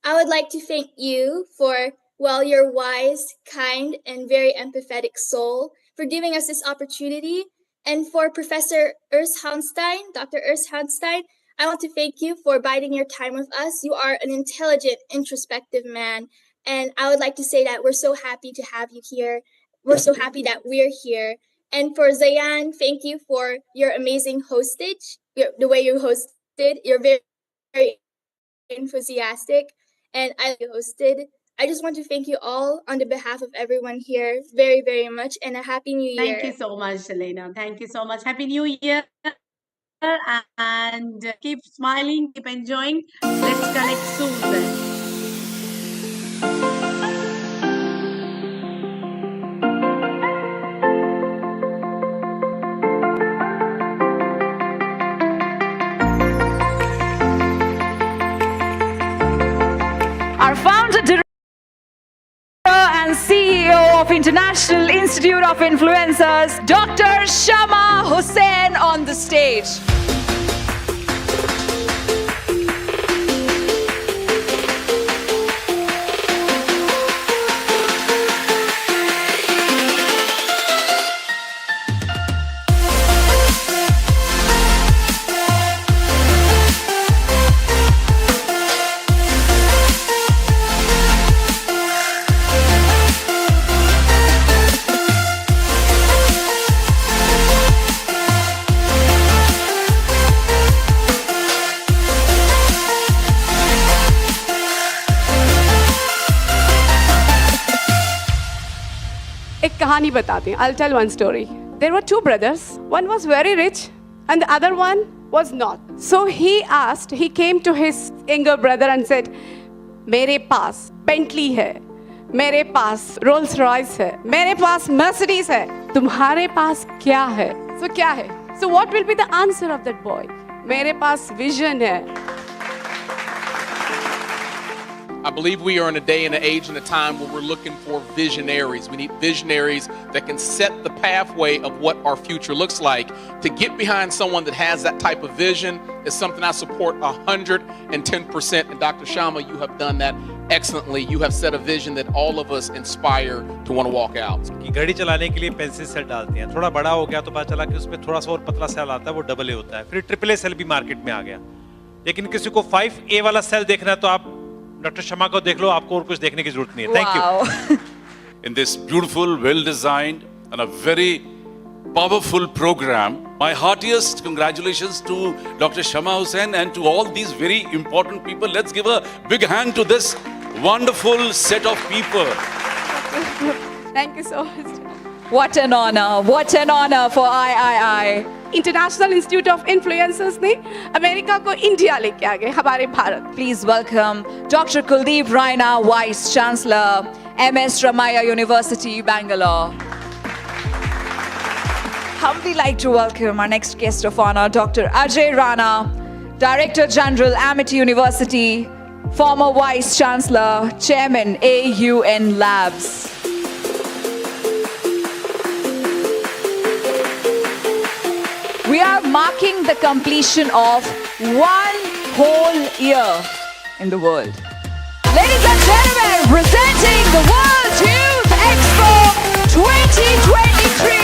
I would like to thank you for, well, your wise, kind, and very empathetic soul for giving us this opportunity. And for Professor Urs Hauenstein, Dr. Urs Hauenstein, I want to thank you for biding your time with us. You are an intelligent, introspective man. And I would like to say that we're so happy to have you here. We're so happy that we're here. And for Zayan, thank you for your amazing hostage, the way you hosted. You're very, very enthusiastic, and I hosted. I just want to thank you all on the behalf of everyone here very, very much, and a happy new year. Thank you so much, Elena. Thank you so much. Happy New Year. And keep smiling, keep enjoying. Let's connect soon then. Our founder, director, and CEO of International Institute of Influencers, Dr. Shama Hussain on the stage. एक कहानी बताती हूँ. I'll tell one story. There were two brothers. One was very rich and the other one was not. So he came to his younger brother and said, मेरे पास Bentley है, मेरे पास Rolls Royce है, मेरे पास Mercedes है, तुम्हारे पास क्या है? So क्या है? So what will be the answer of that boy? मेरे पास vision है. I believe we are in a day and an age and a time where we're looking for visionaries. We need visionaries that can set the pathway of what our future looks like. To get behind someone that has that type of vision is something I support 110%. And Dr. Shama, you have done that excellently. You have set a vision that all of us inspire to want to walk out. कि गाड़ी चलाने के लिए pencil cell डालते हैं, थोड़ा बड़ा हो गया तो पता चला कि उसमें थोड़ा सा और पतला सेल आता है, वो डबल ए होता है. फिर ट्रिपल ए सेल भी मार्केट में आ गया. लेकिन किसी को 5A वाला सेल देखना है तो आप डॉक्टर शमा को देख लो, आपको और कुछ देखने की जरूरत नहीं है. Thank you. In this beautiful, well-designed and a very powerful program, my heartiest congratulations to Dr. Shama Hussain and to all these very important people. Let's give a big hand to this wonderful set of people. Thank you so much. What an honor. What an honor for III. International Institute of Influencers ने America को India लेके आ गए, हमारे Bharat. Please welcome Dr. Kuldeep Raina, Vice Chancellor, MS Ramaiah University, Bangalore. Humbly like to welcome our next guest of honor, Dr. Ajay Rana, Director General, Amity University, former Vice Chancellor, Chairman, AUN Labs. We are marking the completion of 1 whole year in the world. Ladies and gentlemen, presenting the World Youth Expo 2023.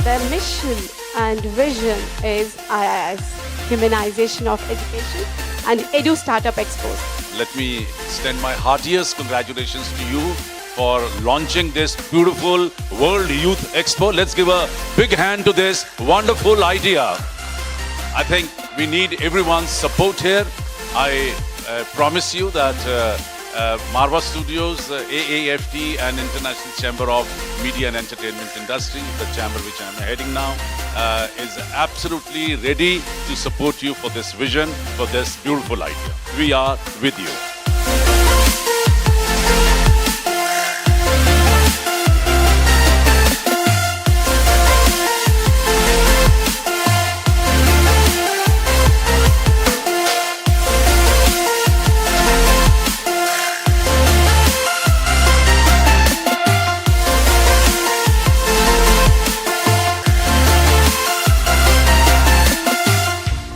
The mission and vision is IIS, Humanization of Education and Edu Startup Expos. Let me extend my heartiest congratulations to you for launching this beautiful World Youth Expo. Let's give a big hand to this wonderful idea. I think we need everyone's support here. I promise you that Marva Studios, AAFT and International Chamber of Media and Entertainment Industry, the chamber which I'm heading now, is absolutely ready to support you for this vision, for this beautiful idea. We are with you.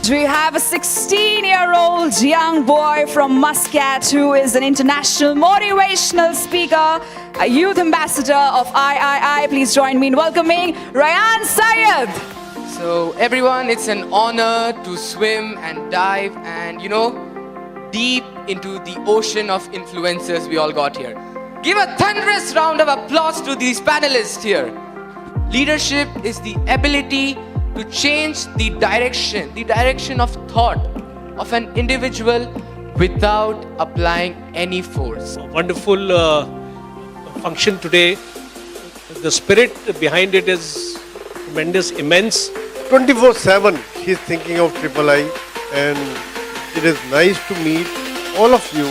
We have a 16-year-old young boy from Muscat who is an international motivational speaker, a youth ambassador of III. Please join me in welcoming Rayan Syed. So everyone, it's an honor to swim and dive and, deep into the ocean of influencers we all got here. Give a thunderous round of applause to these panelists here. Leadership is the ability to change the direction of thought of an individual without applying any force. Wonderful function today. The spirit behind it is tremendous, immense. 24/7 he's thinking of III, and it is nice to meet all of you